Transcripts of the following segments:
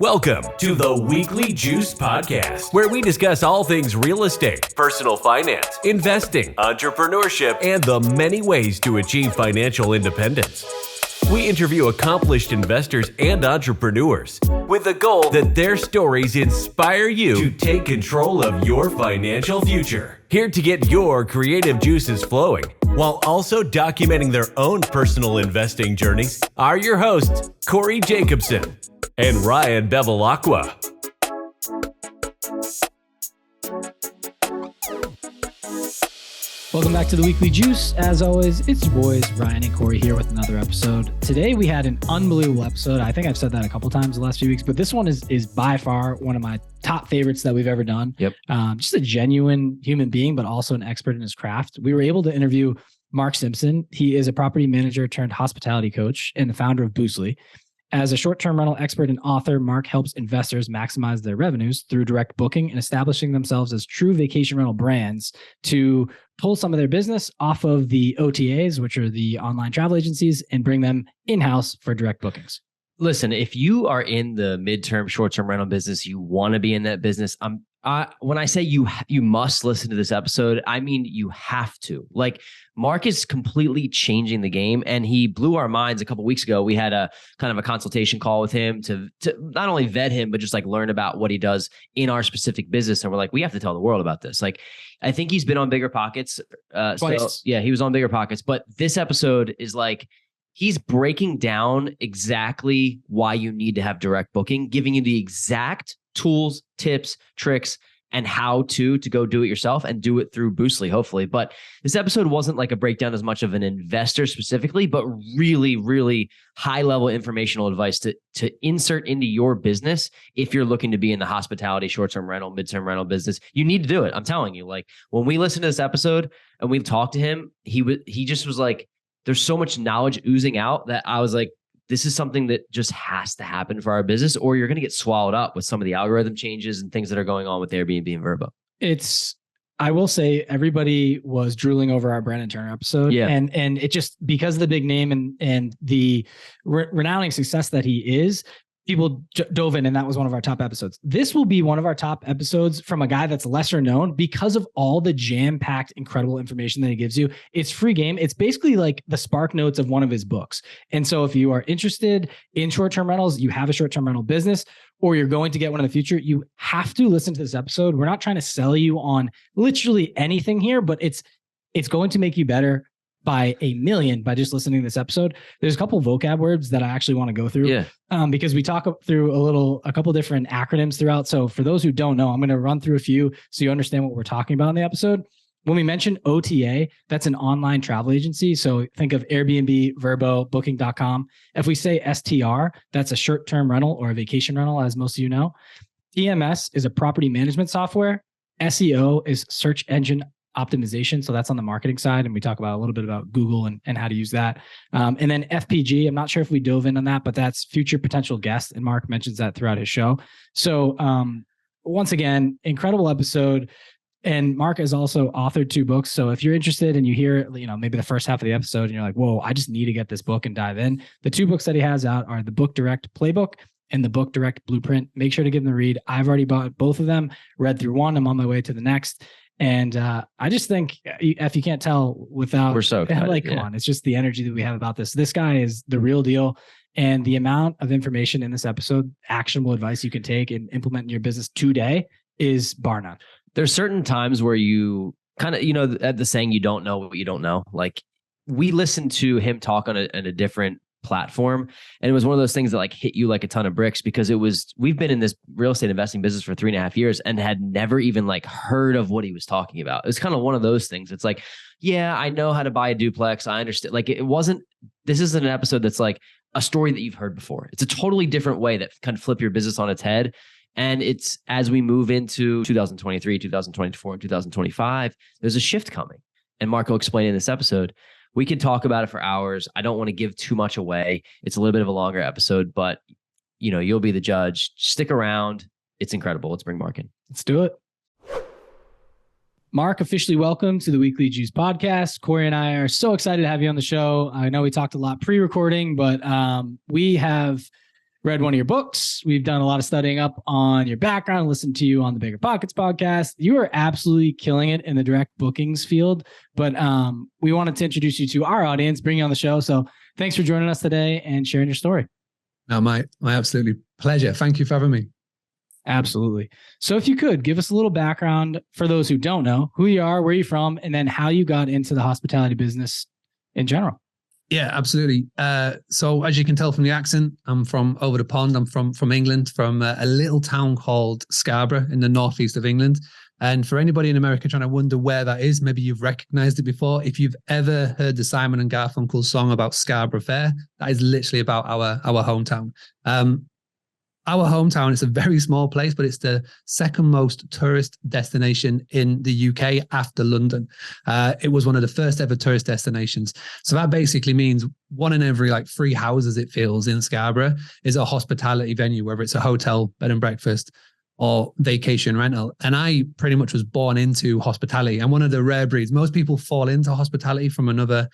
Welcome to the Weekly Juice Podcast, where we discuss all things real estate, personal finance, investing, entrepreneurship, and the many ways to achieve financial independence. We interview accomplished investors and entrepreneurs with the goal that their stories inspire you to take control of your financial future. Here to get your creative juices flowing, while also documenting their own personal investing journeys, are your hosts, Corey Jacobson and Ryan Bevilacqua. Welcome back to the Weekly Juice. As always, it's your boys, Ryan and Corey, here with another episode. Today, we had an unbelievable episode. I think I've said that a couple times the last few weeks, but this one is by far one of my top favorites that we've ever done. Yep. Just a genuine human being, but also an expert in his craft. We were able to interview Mark Simpson. He is a property manager turned hospitality coach and the founder of Boostly. As a short-term rental expert and author, Mark helps investors maximize their revenues through direct booking and establishing themselves as true vacation rental brands to pull some of their business off of the OTAs, which are the online travel agencies, and bring them in-house for direct bookings. Listen, if you are in the midterm, short-term rental business, you want to be in that business. When I say you must listen to this episode, I mean you have to. Like, Mark is completely changing the game, and he blew our minds a couple of weeks ago. We had a kind of a consultation call with him to not only vet him, but just like learn about what he does in our specific business. And we're like, we have to tell the world about this. Like, I think he's been on Bigger Pockets. Twice. Yeah, he was on Bigger Pockets. But this episode is like, he's breaking down exactly why you need to have direct booking, giving you the exact tools, tips, tricks, and how to go do it yourself and do it through Boostly, hopefully. But this episode wasn't like a breakdown as much of an investor specifically, but really, really high level informational advice to insert into your business. If you're looking to be in the hospitality, short-term rental, midterm rental business, you need to do it. I'm telling you, like, when we listened to this episode and we talked to him, he just was like, there's so much knowledge oozing out that I was like, this is something that just has to happen for our business, or you're going to get swallowed up with some of the algorithm changes and things that are going on with Airbnb and VRBO. I will say, everybody was drooling over our Brandon Turner episode. Yeah. And it just, because of the big name and the renowned success that he is, people dove in, and that was one of our top episodes. This will be one of our top episodes from a guy that's lesser known because of all the jam-packed, incredible information that he gives you. It's free game. It's basically like the spark notes of one of his books. And so if you are interested in short-term rentals, you have a short-term rental business, or you're going to get one in the future, you have to listen to this episode. We're not trying to sell you on literally anything here, but it's going to make you better by a million by just listening to this episode. There's a couple of vocab words that I actually want to go through because we talk through a couple different acronyms throughout. So for those who don't know, I'm going to run through a few so you understand what we're talking about in the episode. When we mention OTA, that's an online travel agency. So think of Airbnb, VRBO, Booking.com. If we say STR, that's a short-term rental or a vacation rental, as most of you know. TMS is a property management software. SEO is search engine optimization. So that's on the marketing side. And we talk about a little bit about Google and how to use that. And then FPG, I'm not sure if we dove in on that, but that's future potential guest. And Mark mentions that throughout his show. So once again, incredible episode. And Mark has also authored 2 books. So if you're interested and you hear, maybe the first half of the episode and you're like, whoa, I just need to get this book and dive in. The 2 books that he has out are the Book Direct Playbook and the Book Direct Blueprint. Make sure to give them a read. I've already bought both of them, read through one. I'm on my way to the next. And I just think, if you can't tell without, we're so excited, come on, it's just the energy that we have about this. This guy is the real deal. And the amount of information in this episode, actionable advice you can take and implement in your business today is bar none. There's certain times where you kind of, at the saying, you don't know what you don't know. Like, we listened to him talk on a different platform, and it was one of those things that like hit you like a ton of bricks, because we've been in this real estate investing business for 3.5 years and had never even like heard of what he was talking about. It's kind of one of those things. It's like, yeah, I know how to buy a duplex. I understand. Like, this isn't an episode that's like a story that you've heard before. It's a totally different way that kind of flip your business on its head. And it's, as we move into 2023, 2024, and 2025, there's a shift coming. And Mark will explain in this episode. We could talk about it for hours. I don't want to give too much away. It's a little bit of a longer episode, but you'll be the judge. Stick around. It's incredible. Let's bring Mark in. Let's do it. Mark, officially welcome to the Weekly Juice Podcast. Corey and I are so excited to have you on the show. I know we talked a lot pre-recording, but we have read one of your books. We've done a lot of studying up on your background, listened to you on the Bigger Pockets podcast. You are absolutely killing it in the direct bookings field, but we wanted to introduce you to our audience, bring you on the show. So thanks for joining us today and sharing your story. No, my absolutely pleasure. Thank you for having me. Absolutely. So if you could give us a little background for those who don't know who you are, where you're from, and then how you got into the hospitality business in general. Yeah, absolutely. So as you can tell from the accent, I'm from over the pond. I'm from England, from a little town called Scarborough in the northeast of England. And for anybody in America trying to wonder where that is, maybe you've recognized it before. If you've ever heard the Simon and Garfunkel song about Scarborough Fair, that is literally about our hometown. Our hometown is a very small place, but it's the second most tourist destination in the UK after London. It was one of the first ever tourist destinations. So that basically means one in every 3 houses, it feels, in Scarborough is a hospitality venue, whether it's a hotel, bed and breakfast, or vacation rental. And I pretty much was born into hospitality. I'm one of the rare breeds. Most people fall into hospitality from another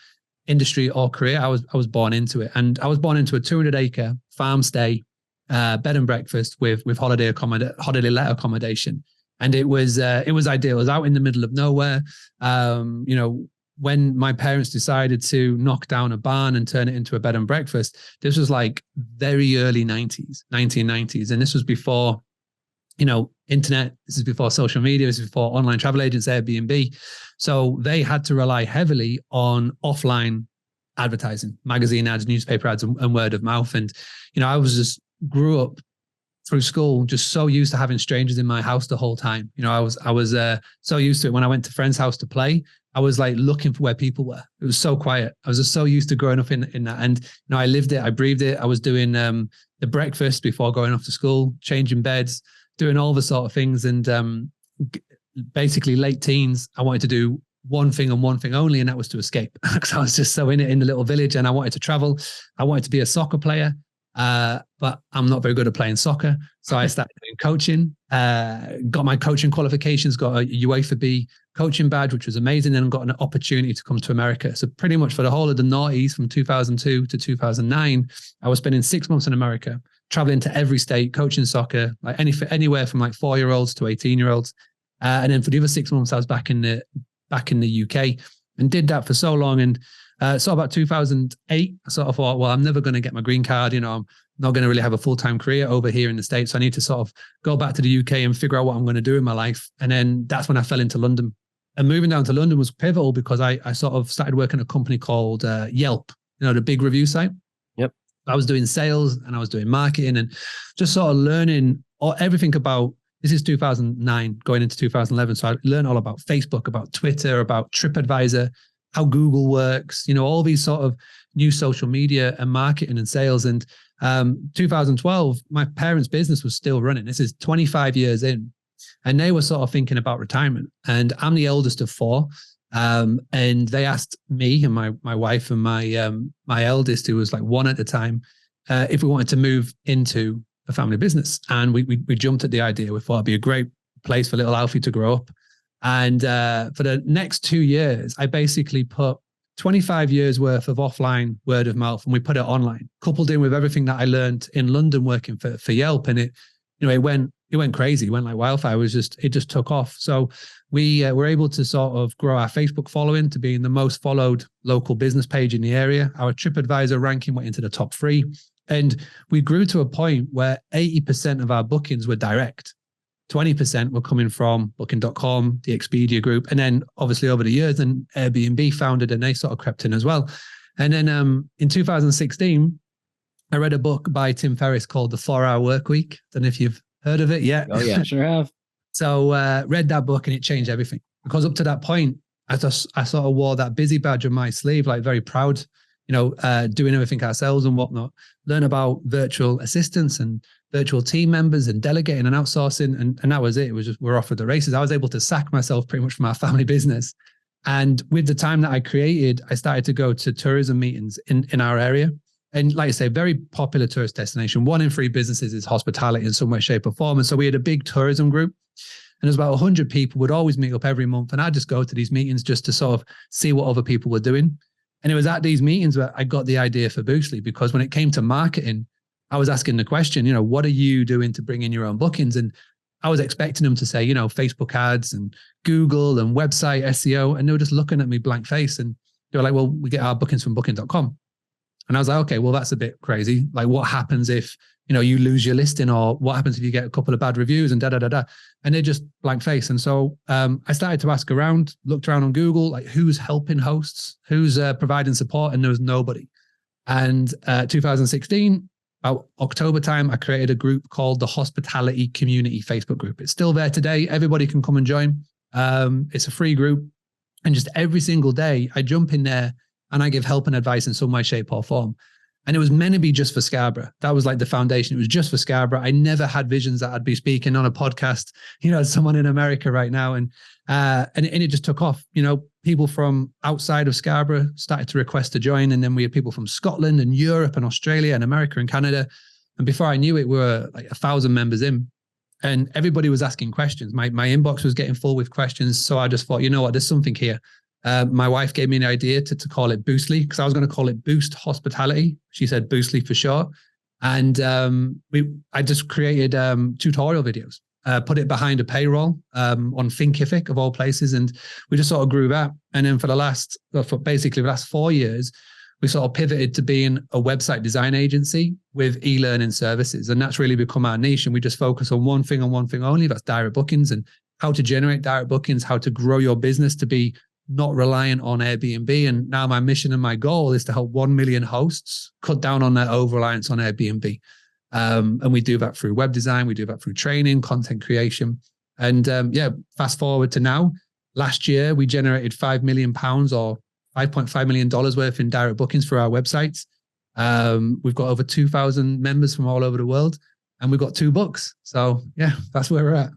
industry or career. I was born into it. And I was born into a 200-acre farm stay, bed and breakfast with holiday let accommodation, and it was ideal. It was out in the middle of nowhere. When my parents decided to knock down a barn and turn it into a bed and breakfast, this was very early 1990s, and this was before internet. This is before social media. This is before online travel agents, Airbnb. So they had to rely heavily on offline advertising, magazine ads, newspaper ads, and word of mouth. And I was grew up through school just so used to having strangers in my house the whole time. I was so used to it. When I went to friends' house to play, I was looking for where people were. It was so quiet. I was just so used to growing up in that. And I lived it, I breathed it. I was doing the breakfast before going off to school, changing beds, doing all the sort of things. And basically late teens, I wanted to do one thing and one thing only, and that was to escape. Because I was just so in it in the little village, and I wanted to travel. I wanted to be a soccer player. But I'm not very good at playing soccer. So I started doing coaching, got my coaching qualifications, got a UEFA coaching badge, which was amazing. And got an opportunity to come to America. So pretty much for the whole of the noughties from 2002 to 2009, I was spending 6 months in America, traveling to every state, coaching soccer, anywhere from 4-year-olds to 18-year-olds. And then for the other 6 months, I was back in the UK, and did that for so long. And so about 2008, I sort of thought, well, I'm never going to get my green card. I'm not going to really have a full-time career over here in the States. So I need to sort of go back to the UK and figure out what I'm going to do in my life. And then that's when I fell into London. And moving down to London was pivotal because I sort of started working at a company called Yelp, the big review site. Yep. I was doing sales and I was doing marketing and just sort of learning everything about, this is 2009 going into 2011. So I learned all about Facebook, about Twitter, about TripAdvisor, how Google works, all these sort of new social media and marketing and sales. And 2012, my parents' business was still running. This is 25 years in, and they were sort of thinking about retirement. And I'm the eldest of 4. And they asked me and my wife and my eldest, who was 1 at the time, if we wanted to move into a family business. And we jumped at the idea. We thought it'd be a great place for little Alfie to grow up. And for the next 2 years, I basically put 25 years worth of offline word of mouth, and we put it online, coupled in with everything that I learned in London working for Yelp. And it went crazy. It went like wildfire. It just took off. So we were able to sort of grow our Facebook following to being the most followed local business page in the area. Our TripAdvisor ranking went into the top 3. And we grew to a point where 80% of our bookings were direct. 20% were coming from Booking.com, the Expedia group. And then obviously over the years, then Airbnb founded and they sort of crept in as well. And then in 2016, I read a book by Tim Ferriss called The 4-Hour Workweek. Don't know if you've heard of it yet. Oh yeah, Sure have. So read that book and it changed everything. Because up to that point, I sort of wore that busy badge on my sleeve, very proud, doing everything ourselves and whatnot. Learn about virtual assistants and virtual team members and delegating and outsourcing. And that was it. It was just, we're off with the races. I was able to sack myself pretty much from our family business. And with the time that I created, I started to go to tourism meetings in our area. And like I say, very popular tourist destination. 1 in 3 businesses is hospitality in some way, shape or form. And so we had a big tourism group. And there's about 100 people would always meet up every month. And I'd just go to these meetings just to sort of see what other people were doing. And it was at these meetings where I got the idea for Boostly, because when it came to marketing, I was asking the question, what are you doing to bring in your own bookings? And I was expecting them to say, Facebook ads and Google and website SEO. And they were just looking at me blank face. And they were like, well, we get our bookings from booking.com. And I was like, okay, well, that's a bit crazy. Like, what happens if, you lose your listing, or what happens if you get a couple of bad reviews and da-da-da-da? And they just blank face. And so I started to ask around, looked around on Google, like who's helping hosts, who's providing support, and there was nobody. And 2016, about October time, I created a group called the Hospitality Community Facebook group. It's still there today. Everybody can come and join. It's a free group. And just every single day, I jump in there and I give help and advice in some way, shape, or form. And it was meant to be just for Scarborough. That was like the foundation. It was just for Scarborough. I never had visions that I'd be speaking on a podcast, someone in America right now. And it just took off. People from outside of Scarborough started to request to join. And then we had people from Scotland and Europe and Australia and America and Canada. And before I knew it, we were like 1,000 members in. And everybody was asking questions. My inbox was getting full with questions. So I just thought, there's something here. My wife gave me an idea to call it Boostly, because I was going to call it Boost Hospitality. She said Boostly for short. And I just created tutorial videos, put it behind a paywall on Thinkific of all places. And we just sort of grew that. And then for basically the last 4 years, we sort of pivoted to being a website design agency with e-learning services. And that's really become our niche. And we just focus on one thing and one thing only. That's direct bookings, and how to generate direct bookings, how to grow your business to be not reliant on Airbnb. And now my mission and my goal is to help 1 million hosts cut down on their over-reliance on Airbnb. And we do that through web design. We do that through training, content creation. And fast forward to now, last year, we generated £5 million or $5.5 million worth in direct bookings for our websites. We've got over 2,000 members from all over the world, and we've got 2 books. So yeah, that's where we're at.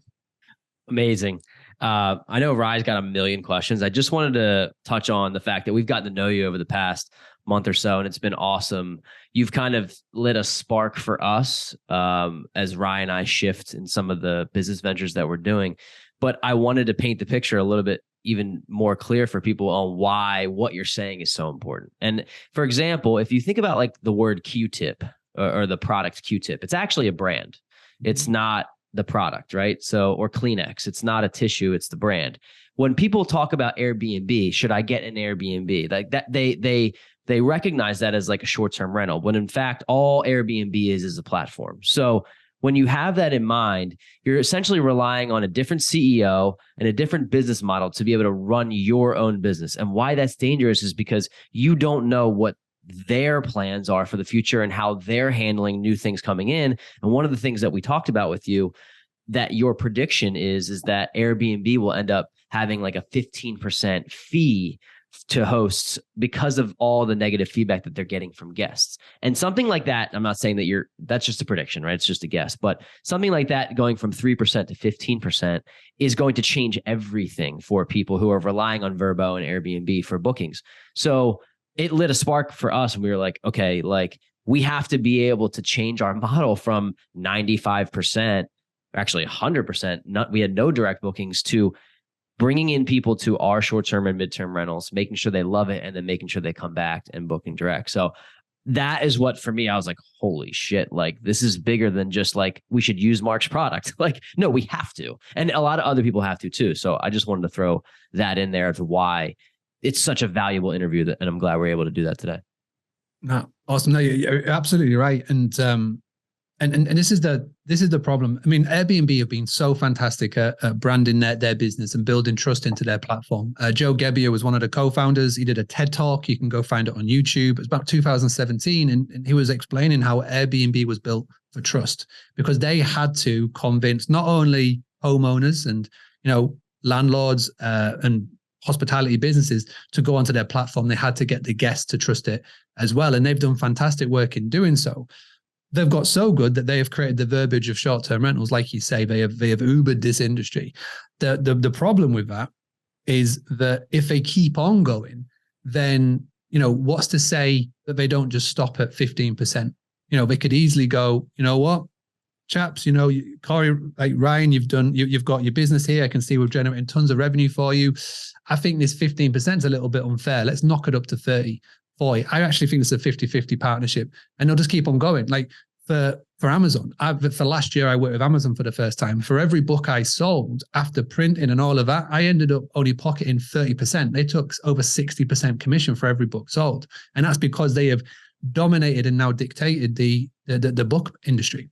Amazing. I know Rye's got a million questions. I just wanted to touch on the fact that we've gotten to know you over the past month or so, and it's been awesome. You've kind of lit a spark for us as Rye and I shift in some of the business ventures that we're doing. But I wanted to paint the picture a little bit even more clear for people on why what you're saying is so important. And for example, if you think about like the word Q-tip or the product Q-tip, it's actually a brand. It's not the product, right? So, or Kleenex, it's not a tissue, it's the brand. When people talk about Airbnb, should I get an Airbnb? Like that, they recognize that as like a short-term rental, when in fact, all Airbnb is a platform. So when you have that in mind, you're essentially relying on a different CEO and a different business model to be able to run your own business. And why that's dangerous is because you don't know what their plans are for the future and how they're handling new things coming in. And one of the things that we talked about with you, that your prediction is that Airbnb will end up having like a 15% fee to hosts because of all the negative feedback that they're getting from guests. And something like that, I'm not saying that that's just a prediction, right? It's just a guess, but something like that going from 3% to 15% is going to change everything for people who are relying on VRBO and Airbnb for bookings. So it lit a spark for us, and we were like, okay, like we have to be able to change our model from 95%, actually 100%, we had no direct bookings, to bringing in people to our short-term and mid-term rentals, making sure they love it, and then making sure they come back and booking direct. So that is what, for me, I was like, holy shit, like this is bigger than just like, we should use Mark's product. Like, no, we have to. And a lot of other people have to too. So I just wanted to throw that in there to why it's such a valuable interview, and I'm glad we're able to do that today. No, awesome. No, you're absolutely right. And this is the problem. I mean, Airbnb have been so fantastic at branding their business and building trust into their platform. Joe Gebbia was one of the co-founders. He did a TED Talk. You can go find it on YouTube. It was about 2017, and he was explaining how Airbnb was built for trust, because they had to convince not only homeowners and landlords and hospitality businesses to go onto their platform. They had to get the guests to trust it as well, and they've done fantastic work in doing so. They've got so good that they have created the verbiage of short-term rentals, like you say. They have Ubered this industry. The problem with that is that if they keep on going, then what's to say that they don't just stop at 15%? They could easily go, you know what, chaps, Corey, like Ryan, you've got your business here. I can see we're generating tons of revenue for you. I think this 15% is a little bit unfair. Let's knock it up to 30, 40. I actually think it's a 50-50 partnership, and they'll just keep on going. Like for Amazon. For last year, I worked with Amazon for the first time. For every book I sold after printing and all of that, I ended up only pocketing 30%. They took over 60% commission for every book sold. And that's because they have dominated and now dictated the book industry.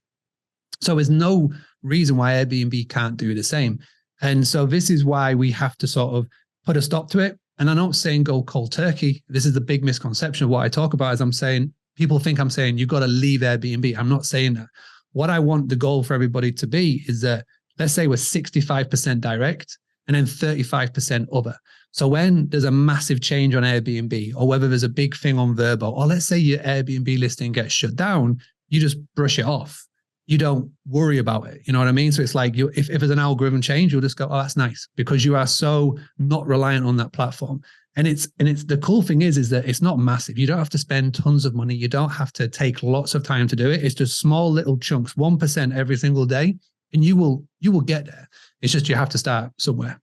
So there's no reason why Airbnb can't do the same. And so this is why we have to sort of put a stop to it. And I'm not saying go cold turkey. This is the big misconception of what I talk about. Is I'm saying, people think I'm saying you've got to leave Airbnb. I'm not saying that. What I want the goal for everybody to be is that, let's say we're 65% direct and then 35% other. So when there's a massive change on Airbnb, or whether there's a big thing on VRBO, or let's say your Airbnb listing gets shut down, you just brush it off. You don't worry about it. You know what I mean? So it's like, if there's an algorithm change, you'll just go, oh, that's nice, because you are so not reliant on that platform. And it's the cool thing is that it's not massive. You don't have to spend tons of money. You don't have to take lots of time to do it. It's just small little chunks, 1% every single day, and you will get there. It's just you have to start somewhere.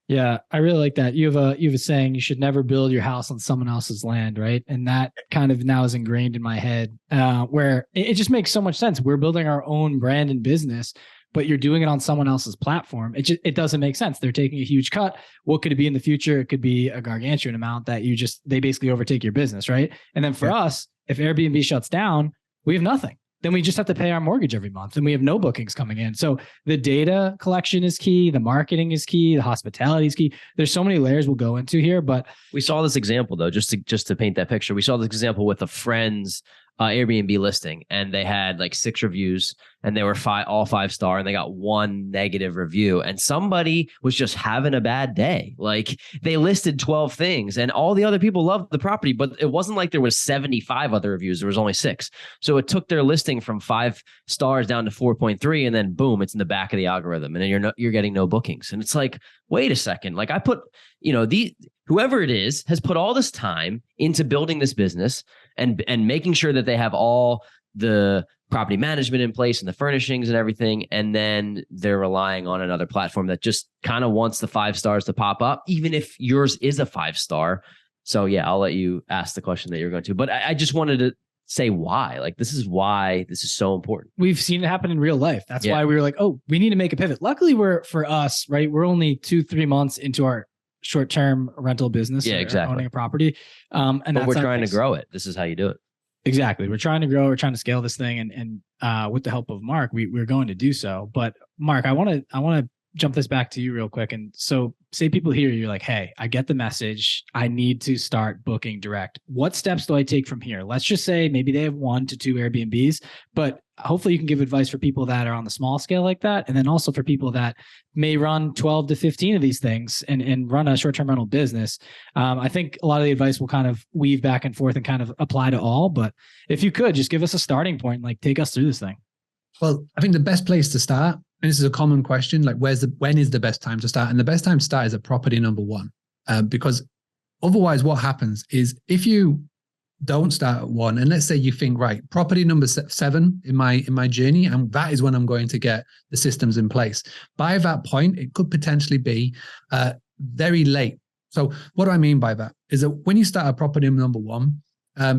Yeah, I really like that. You have a saying, you should never build your house on someone else's land, right? And that kind of now is ingrained in my head, where it just makes so much sense. We're building our own brand and business, but you're doing it on someone else's platform. It doesn't make sense. They're taking a huge cut. What could it be in the future? It could be a gargantuan amount that they basically overtake your business, right? And then for us, if Airbnb shuts down, we have nothing. Then we just have to pay our mortgage every month and we have no bookings coming in. So the data collection is key. The marketing is key. The hospitality is key. There's so many layers we'll go into here, but we saw this example though, just to paint that picture. We saw this example with a friend's Airbnb listing, and they had like 6 reviews and they were all 5-star, and they got 1 negative review, and somebody was just having a bad day. Like, they listed 12 things and all the other people loved the property, but it wasn't like there was 75 other reviews. There was only 6. So it took their listing from 5 stars down to 4.3, and then boom, it's in the back of the algorithm, and then you're getting no bookings. And it's like, wait a second. Like, I put, whoever it is has put all this time into building this business and making sure that they have all the property management in place and the furnishings and everything. And then they're relying on another platform that just kind of wants the 5 stars to pop up, even if yours is a 5-star. So yeah, I'll let you ask the question that you're going to, but I just wanted to say why. Like, this is why this is so important. We've seen it happen in real life. That's why we were like, oh, we need to make a pivot. Luckily, for us, right, we're only 2-3 months into our short-term rental business. Yeah, exactly. Owning a property. But we're trying to grow it. This is how you do it. Exactly. We're trying to grow. We're trying to scale this thing. And with the help of Mark, we're going to do so. But Mark, I want to jump this back to you real quick. And so say people hear you're like, hey, I get the message. I need to start booking direct. What steps do I take from here? Let's just say maybe they have 1 to 2 Airbnbs, but hopefully you can give advice for people that are on the small scale like that. And then also for people that may run 12 to 15 of these things and run a short-term rental business. I think a lot of the advice will kind of weave back and forth and kind of apply to all. But if you could just give us a starting point, like take us through this thing. Well, I think the best place to start, and this is a common question, like when is the best time to start? And the best time to start is at property number 1, because otherwise what happens is if you don't start at 1, and let's say you think, right, property number 7 in my journey, and that is when I'm going to get the systems in place. By that point, it could potentially be very late. So what do I mean by that? Is that when you start at property number 1,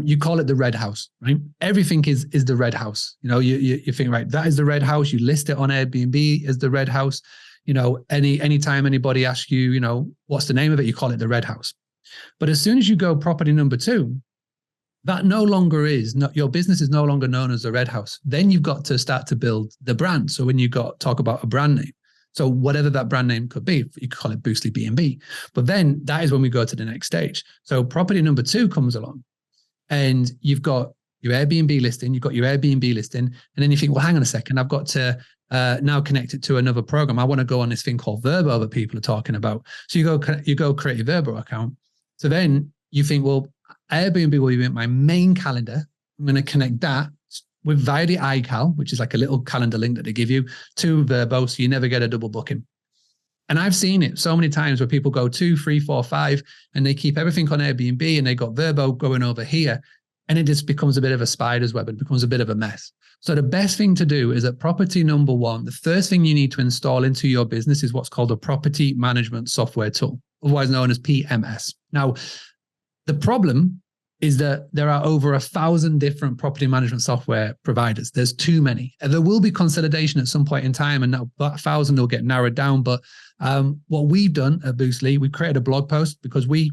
you call it the red house, right? Everything is the red house. You think, right, that is the red house. You list it on Airbnb as the red house. Anytime anybody asks you, what's the name of it, you call it the red house. But as soon as you go property number 2, that no longer is, your business is no longer known as the red house. Then you've got to start to build the brand. So when you talk about a brand name, so whatever that brand name could be, you could call it Boostly B&B. But then that is when we go to the next stage. So property number 2 comes along. And you've got your Airbnb listing, and then you think, well, hang on a second, I've got to now connect it to another program. I want to go on this thing called VRBO that people are talking about. So you go create your VRBO account. So then you think, well, Airbnb will be my main calendar. I'm going to connect that via the iCal, which is like a little calendar link that they give you, to VRBO, so you never get a double booking. And I've seen it so many times where people go 2, 3, 4, 5, and they keep everything on Airbnb and they got VRBO going over here. And it just becomes a bit of a spider's web. It becomes a bit of a mess. So the best thing to do is at property number 1, the first thing you need to install into your business is what's called a property management software tool, otherwise known as PMS. Now, the problem is that there are over 1,000 different property management software providers. There's too many. And there will be consolidation at some point in time, and that 1,000 will get narrowed down. But what we've done at Boostly, we created a blog post because we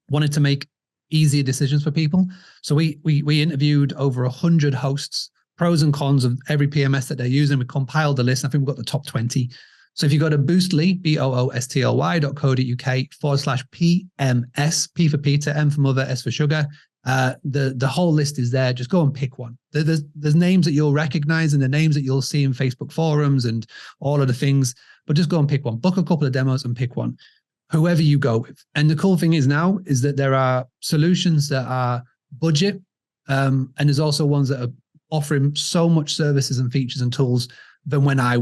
wanted to make easier decisions for people. So we interviewed over 100 hosts, pros and cons of every PMS that they're using. We compiled the list. I think we've got the top 20. So if you go to Boostly, boostly.co.uk/PMS, P for Peter, M for mother, S for sugar, the whole list is there. Just go and pick one. There's names that you'll recognize and the names that you'll see in Facebook forums and all of the things, but just go and pick one. Book a couple of demos and pick one, whoever you go with. And the cool thing is now is that there are solutions that are budget, and there's also ones that are offering so much services and features and tools than when I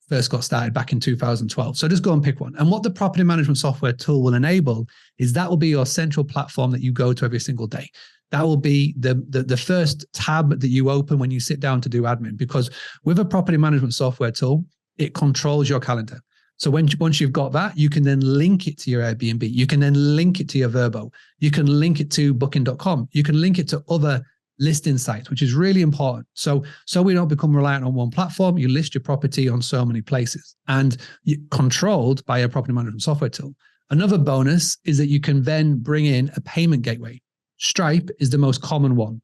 first got started back in 2012. So just go and pick one. And what the property management software tool will enable is that will be your central platform that you go to every single day. That will be the first tab that you open when you sit down to do admin, because with a property management software tool, it controls your calendar. So once you've got that, you can then link it to your Airbnb. You can then link it to your VRBO. You can link it to booking.com. You can link it to other listing sites, which is really important. So we don't become reliant on one platform. You list your property on so many places and you're controlled by a property management software tool. Another bonus is that you can then bring in a payment gateway. Stripe is the most common one.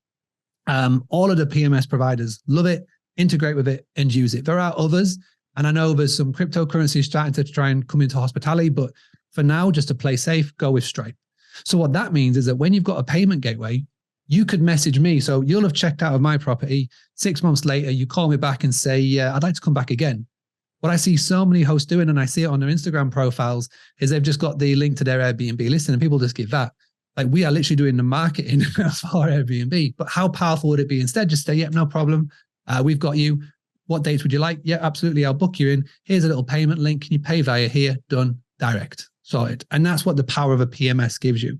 All of the PMS providers love it, integrate with it, and use it. There are others, and I know there's some cryptocurrencies starting to try and come into hospitality, but for now, just to play safe, go with Stripe. So what that means is that when you've got a payment gateway, you could message me. So you'll have checked out of my property. 6 months later, you call me back and say, yeah, I'd like to come back again. What I see so many hosts doing, and I see it on their Instagram profiles, is they've just got the link to their Airbnb listing and people just give that. Like, we are literally doing the marketing for Airbnb. But how powerful would it be instead? Just say, yeah, no problem. We've got you. What dates would you like? Yeah, absolutely. I'll book you in. Here's a little payment link. Can you pay via here? Done. Direct. Sorted. And that's what the power of a PMS gives you.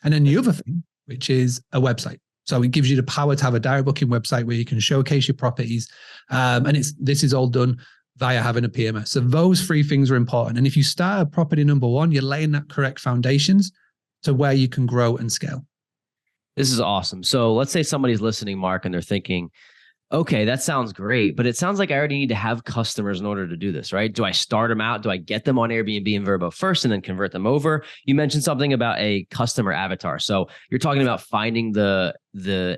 And then the other thing, which is a website. So it gives you the power to have a direct booking website where you can showcase your properties. And this is all done via having a PMS. So those three things are important. And if you start at property number one, you're laying that correct foundations to where you can grow and scale. This is awesome. So let's say somebody's listening, Mark, and they're thinking, okay, that sounds great, but it sounds like I already need to have customers in order to do this, right? Do I start them out? Do I get them on Airbnb and VRBO first and then convert them over? You mentioned something about a customer avatar. So you're talking about finding the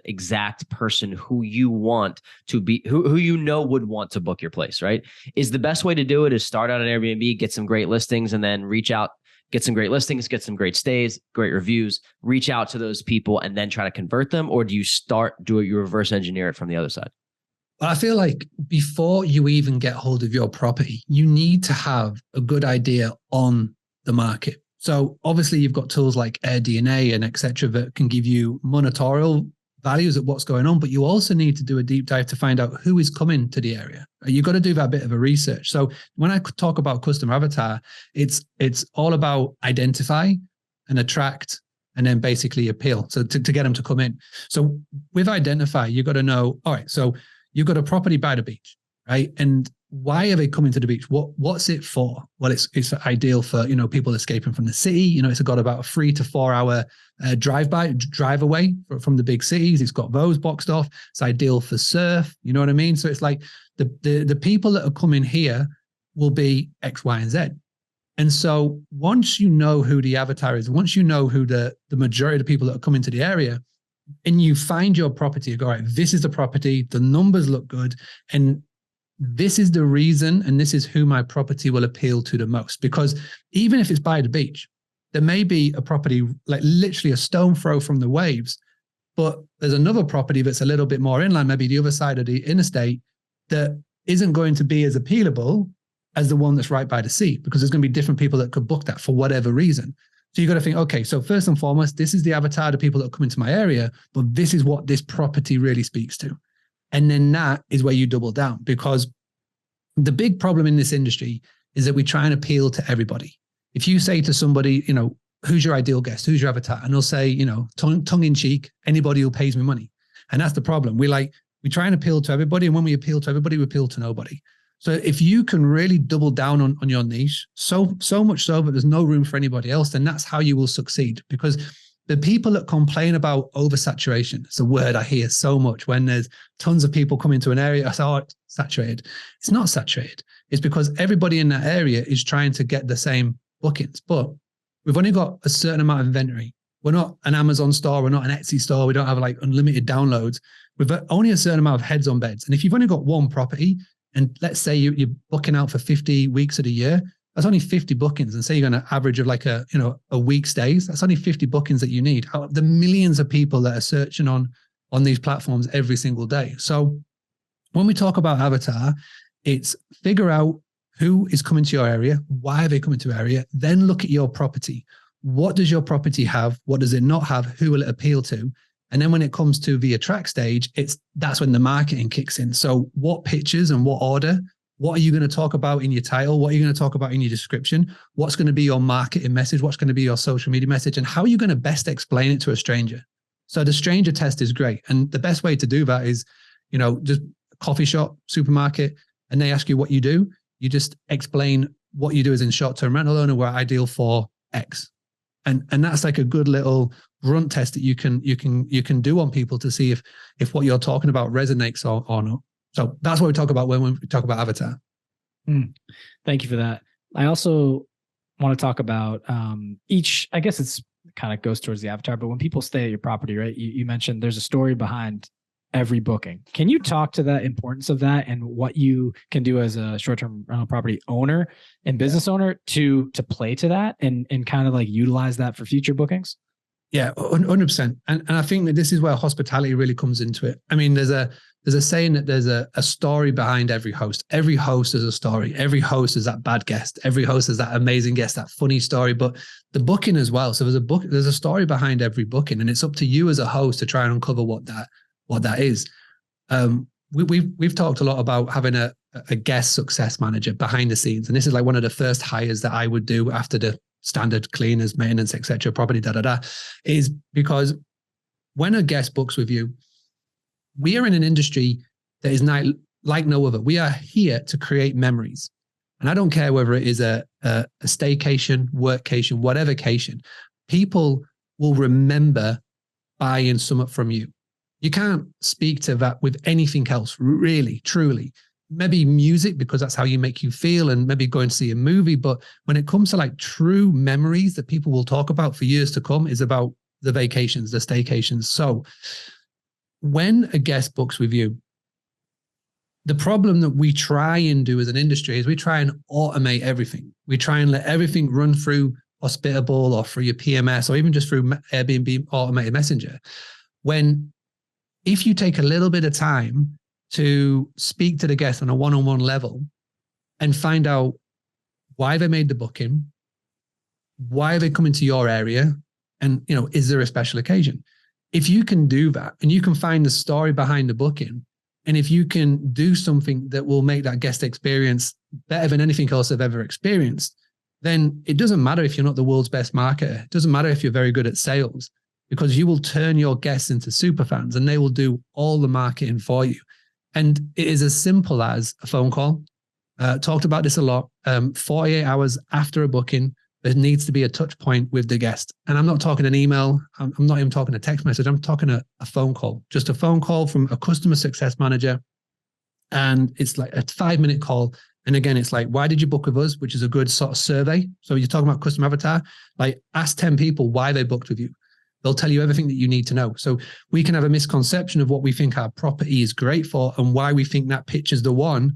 exact person who you want to be, who you know would want to book your place, right? Is the best way to do it is start out on Airbnb, get some great listings, and then reach out, get some great listings, get some great stays, great reviews, reach out to those people and then try to convert them? Or do you reverse engineer it from the other side? Well, I feel like before you even get hold of your property, you need to have a good idea on the market. So obviously you've got tools like AirDNA and et cetera that can give you monitorial values of what's going on, but you also need to do a deep dive to find out who is coming to the area. You've got to do that bit of a research. So when I talk about customer avatar, it's all about identify and attract and then basically appeal. So to get them to come in. So with identify, you've got to know, all right, so you've got a property by the beach, right? And why are they coming to the beach? What's it for? Well, it's ideal for, people escaping from the city. It's got about a 3 to 4 hour drive away from the big cities. It's got those boxed off. It's ideal for surf. You know what I mean? So it's like the people that are coming here will be X, Y, and Z. And so once you know who the avatar is, once you know who the majority of the people that are coming to the area, and you find your property, you go, all right, this is the property, the numbers look good, and this is the reason, and this is who my property will appeal to the most. Because even if it's by the beach, there may be a property like literally a stone throw from the waves, but there's another property that's a little bit more inland, maybe the other side of the interstate, that isn't going to be as appealable as the one that's right by the sea, because there's going to be different people that could book that for whatever reason. So you got to think, okay, so first and foremost, this is the avatar of the people that come into my area, but this is what this property really speaks to. And then that is where you double down, because the big problem in this industry is that we try and appeal to everybody. If you say to somebody, who's your ideal guest? Who's your avatar? And they'll say, tongue in cheek, anybody who pays me money. And that's the problem. We try and appeal to everybody. And when we appeal to everybody, we appeal to nobody. So if you can really double down on your niche, so much so that there's no room for anybody else, then that's how you will succeed. Because The people that complain about oversaturation, it's a word I hear so much when there's tons of people coming to an area. I say, oh, it's saturated. It's not saturated. It's because everybody in that area is trying to get the same bookings, but we've only got a certain amount of inventory. We're not an Amazon store. We're not an Etsy store. We don't have like unlimited downloads. We've only a certain amount of heads on beds. And if you've only got one property, and let's say you're booking out for 50 weeks of the year, that's only 50 bookings. And say you're going to average of like a week's days, that's only 50 bookings that you need out of the millions of people that are searching on these platforms every single day. So when we talk about avatar, it's figure out who is coming to your area, why are they coming to your area, then look at your property. What does your property have? What does it not have? Who will it appeal to? And then when it comes to the attract stage, that's when the marketing kicks in. So what pictures and what order? What are you going to talk about in your title? What are you going to talk about in your description? What's going to be your marketing message? What's going to be your social media message? And how are you going to best explain it to a stranger? So the stranger test is great. And the best way to do that is, just coffee shop, supermarket, and they ask you what you do. You just explain what you do as in short-term rental owner, we're ideal for X. And that's like a good little grunt test that you can do on people to see if what you're talking about resonates or not. So that's what we talk about when we talk about avatar. Thank you for that. I also want to talk about I guess it's kind of goes towards the avatar, but when people stay at your property, right? You mentioned there's a story behind every booking. Can you talk to the importance of that and what you can do as a short-term rental property owner and business owner to play to that and kind of like utilize that for future bookings? Yeah, 100%. And I think that this is where hospitality really comes into it. I mean, there's a saying that there's a story behind every host. Every host is a story. Every host is that bad guest. Every host is that amazing guest, that funny story, but the booking as well. So there's a story behind every booking, and it's up to you as a host to try and uncover what that is. We've talked a lot about having a guest success manager behind the scenes. And this is like one of the first hires that I would do after the standard cleaners, maintenance, etc., property, is because when a guest books with you, we are in an industry that is not like no other. We are here to create memories. And I don't care whether it is a staycation, workcation, whatever cation, people will remember buying something from you. You can't speak to that with anything else, really, truly. Maybe music, because that's how you make you feel, and maybe going to see a movie. But when it comes to like true memories that people will talk about for years to come, is about the vacations, the staycations. So when a guest books with you, the problem that we try and do as an industry is we try and automate everything. We try and let everything run through Hospitable or through your PMS or even just through Airbnb automated messenger. When if you take a little bit of time to speak to the guest on a one-on-one level and find out why they made the booking, why are they coming to your area, and is there a special occasion? If you can do that and you can find the story behind the booking, and if you can do something that will make that guest experience better than anything else they've ever experienced, then it doesn't matter if you're not the world's best marketer. It doesn't matter if you're very good at sales, because you will turn your guests into super fans and they will do all the marketing for you. And it is as simple as a phone call. Talked about this a lot. 48 hours after a booking, there needs to be a touch point with the guest. And I'm not talking an email. I'm not even talking a text message. I'm talking a phone call, just a phone call from a customer success manager. And it's like a 5-minute call. And again, it's like, why did you book with us? Which is a good sort of survey. So you're talking about customer avatar, like ask 10 people why they booked with you. They'll tell you everything that you need to know. So we can have a misconception of what we think our property is great for and why we think that picture's the one.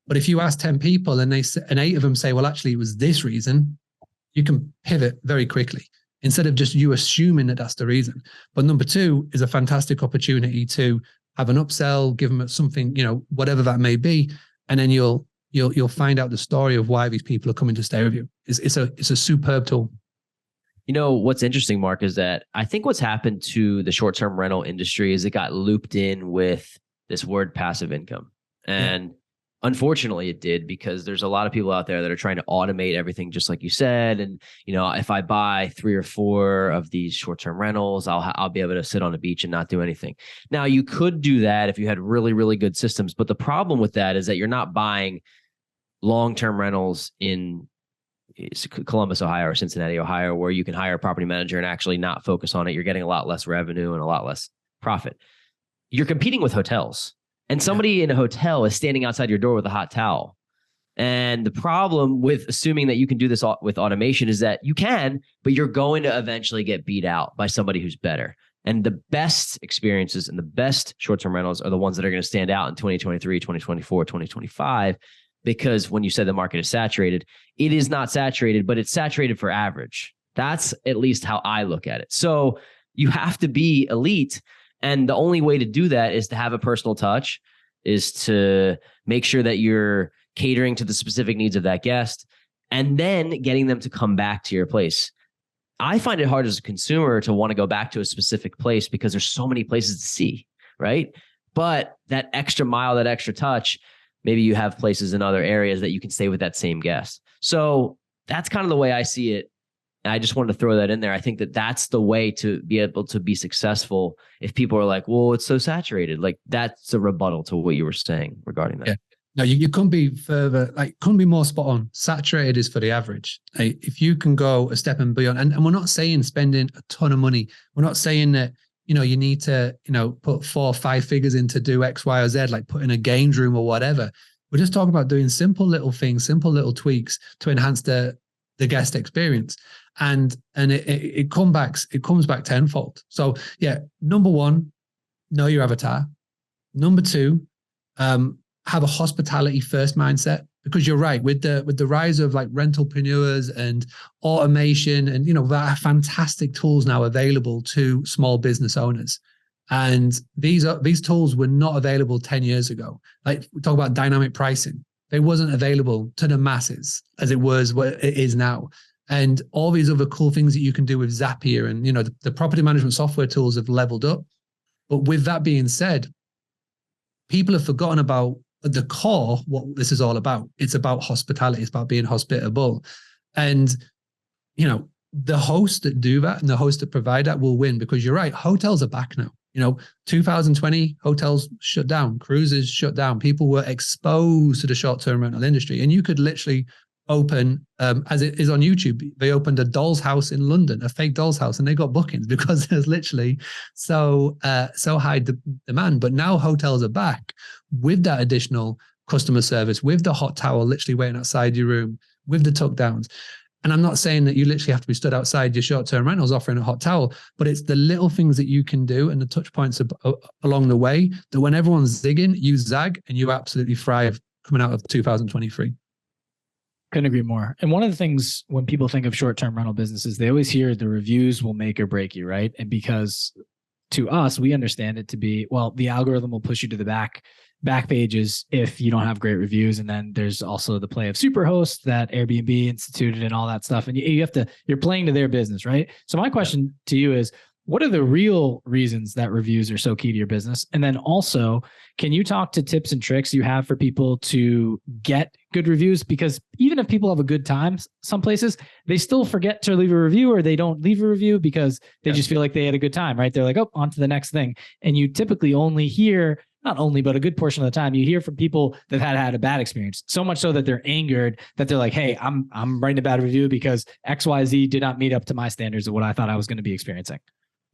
But if you ask 10 people and 8 of them say, well, actually it was this reason, you can pivot very quickly instead of just you assuming that that's the reason. But number 2 is a fantastic opportunity to have an upsell, give them something, whatever that may be. And then you'll find out the story of why these people are coming to stay with you. It's a superb tool. What's interesting, Mark, is that I think what's happened to the short-term rental industry is it got looped in with this word passive income. And unfortunately it did, because there's a lot of people out there that are trying to automate everything, just like you said. And, if I buy 3 or 4 of these short-term rentals, I'll be able to sit on a beach and not do anything. Now, you could do that if you had really, really good systems. But the problem with that is that you're not buying long-term rentals in Columbus, Ohio, or Cincinnati, Ohio, where you can hire a property manager and actually not focus on it. You're getting a lot less revenue and a lot less profit. You're competing with hotels, and somebody in a hotel is standing outside your door with a hot towel. And the problem with assuming that you can do this with automation is that you can, but you're going to eventually get beat out by somebody who's better. And the best experiences and the best short-term rentals are the ones that are going to stand out in 2023, 2024, 2025, because when you said the market is saturated, it is not saturated, but it's saturated for average. That's at least how I look at it. So you have to be elite. And the only way to do that is to have a personal touch, is to make sure that you're catering to the specific needs of that guest, and then getting them to come back to your place. I find it hard as a consumer to want to go back to a specific place because there's so many places to see, right? But that extra mile, that extra touch, maybe you have places in other areas that you can stay with that same guest. So that's kind of the way I see it. And I just wanted to throw that in there. I think that that's the way to be able to be successful. If people are like, well, it's so saturated, like that's a rebuttal to what you were saying regarding that. Yeah. No, you couldn't be further, couldn't be more spot on. Saturated is for the average. If you can go a step and beyond, and we're not saying spending a ton of money. We're not saying that, you need to, put 4 or 5 figures in to do X, Y, or Z, like put in a games room or whatever. We're just talking about doing simple little things, simple little tweaks to enhance the guest experience. And it comes back tenfold. So yeah, number 1, know your avatar. Number 2, have a hospitality first mindset, because you're right, with the rise of like rentalpreneurs and automation and there are fantastic tools now available to small business owners. And these tools were not available 10 years ago. Like we talk about dynamic pricing. They wasn't available to the masses as it was what it is now. And all these other cool things that you can do with Zapier and the property management software tools have leveled up. But with that being said, people have forgotten about at the core what this is all about. It's about hospitality. It's about being hospitable. And, the hosts that do that and the hosts that provide that will win, because you're right. Hotels are back now. 2020, hotels shut down, cruises shut down. People were exposed to the short-term rental industry. And you could literally open, as it is on YouTube, they opened a doll's house in London, a fake doll's house, and they got bookings because there's literally so high demand. But now hotels are back with that additional customer service, with the hot towel literally waiting outside your room, with the tuck downs. And I'm not saying that you literally have to be stood outside your short-term rentals offering a hot towel, but it's the little things that you can do and the touch points along the way that when everyone's zigging, you zag and you absolutely thrive coming out of 2023. Couldn't agree more. And one of the things when people think of short-term rental businesses, they always hear the reviews will make or break you, right? And because to us, we understand it to be, well, the algorithm will push you to the back pages if you don't have great reviews. And then there's also the play of Superhost that Airbnb instituted and all that stuff. And you're playing to their business, right? So my question to you is, what are the real reasons that reviews are so key to your business? And then also, can you talk to tips and tricks you have for people to get good reviews? Because even if people have a good time, some places, they still forget to leave a review, or they don't leave a review because they just feel like they had a good time, right? They're like, oh, on to the next thing. And you typically only hear, not only, but a good portion of the time, you hear from people that had a bad experience, so much so that they're angered, that they're like, hey, I'm writing a bad review because XYZ did not meet up to my standards of what I thought I was going to be experiencing.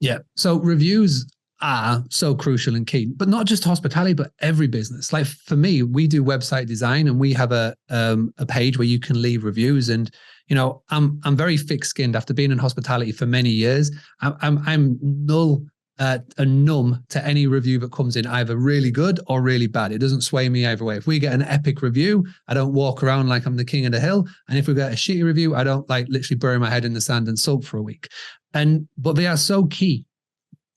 Yeah. So reviews are so crucial and key, but not just hospitality, but every business. Like for me, we do website design and we have a page where you can leave reviews. And, I'm very thick-skinned after being in hospitality for many years. I'm numb to any review that comes in, either really good or really bad. It doesn't sway me either way. If we get an epic review, I don't walk around like I'm the king of the hill. And if we get a shitty review, I don't like literally bury my head in the sand and sulk for a week. But they are so key.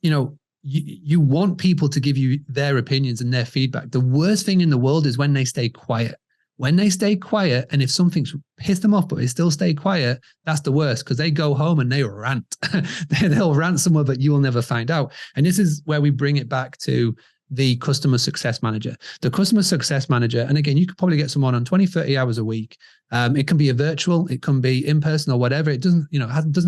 You want people to give you their opinions and their feedback. The worst thing in the world is when they stay quiet. When they stay quiet, and if something's pissed them off, but they still stay quiet, that's the worst, because they go home and they rant. They'll rant somewhere that you will never find out. And this is where we bring it back to the customer success manager. The customer success manager, and again, you could probably get someone on 20, 30 hours a week. It can be a virtual, it can be in person or whatever. It doesn't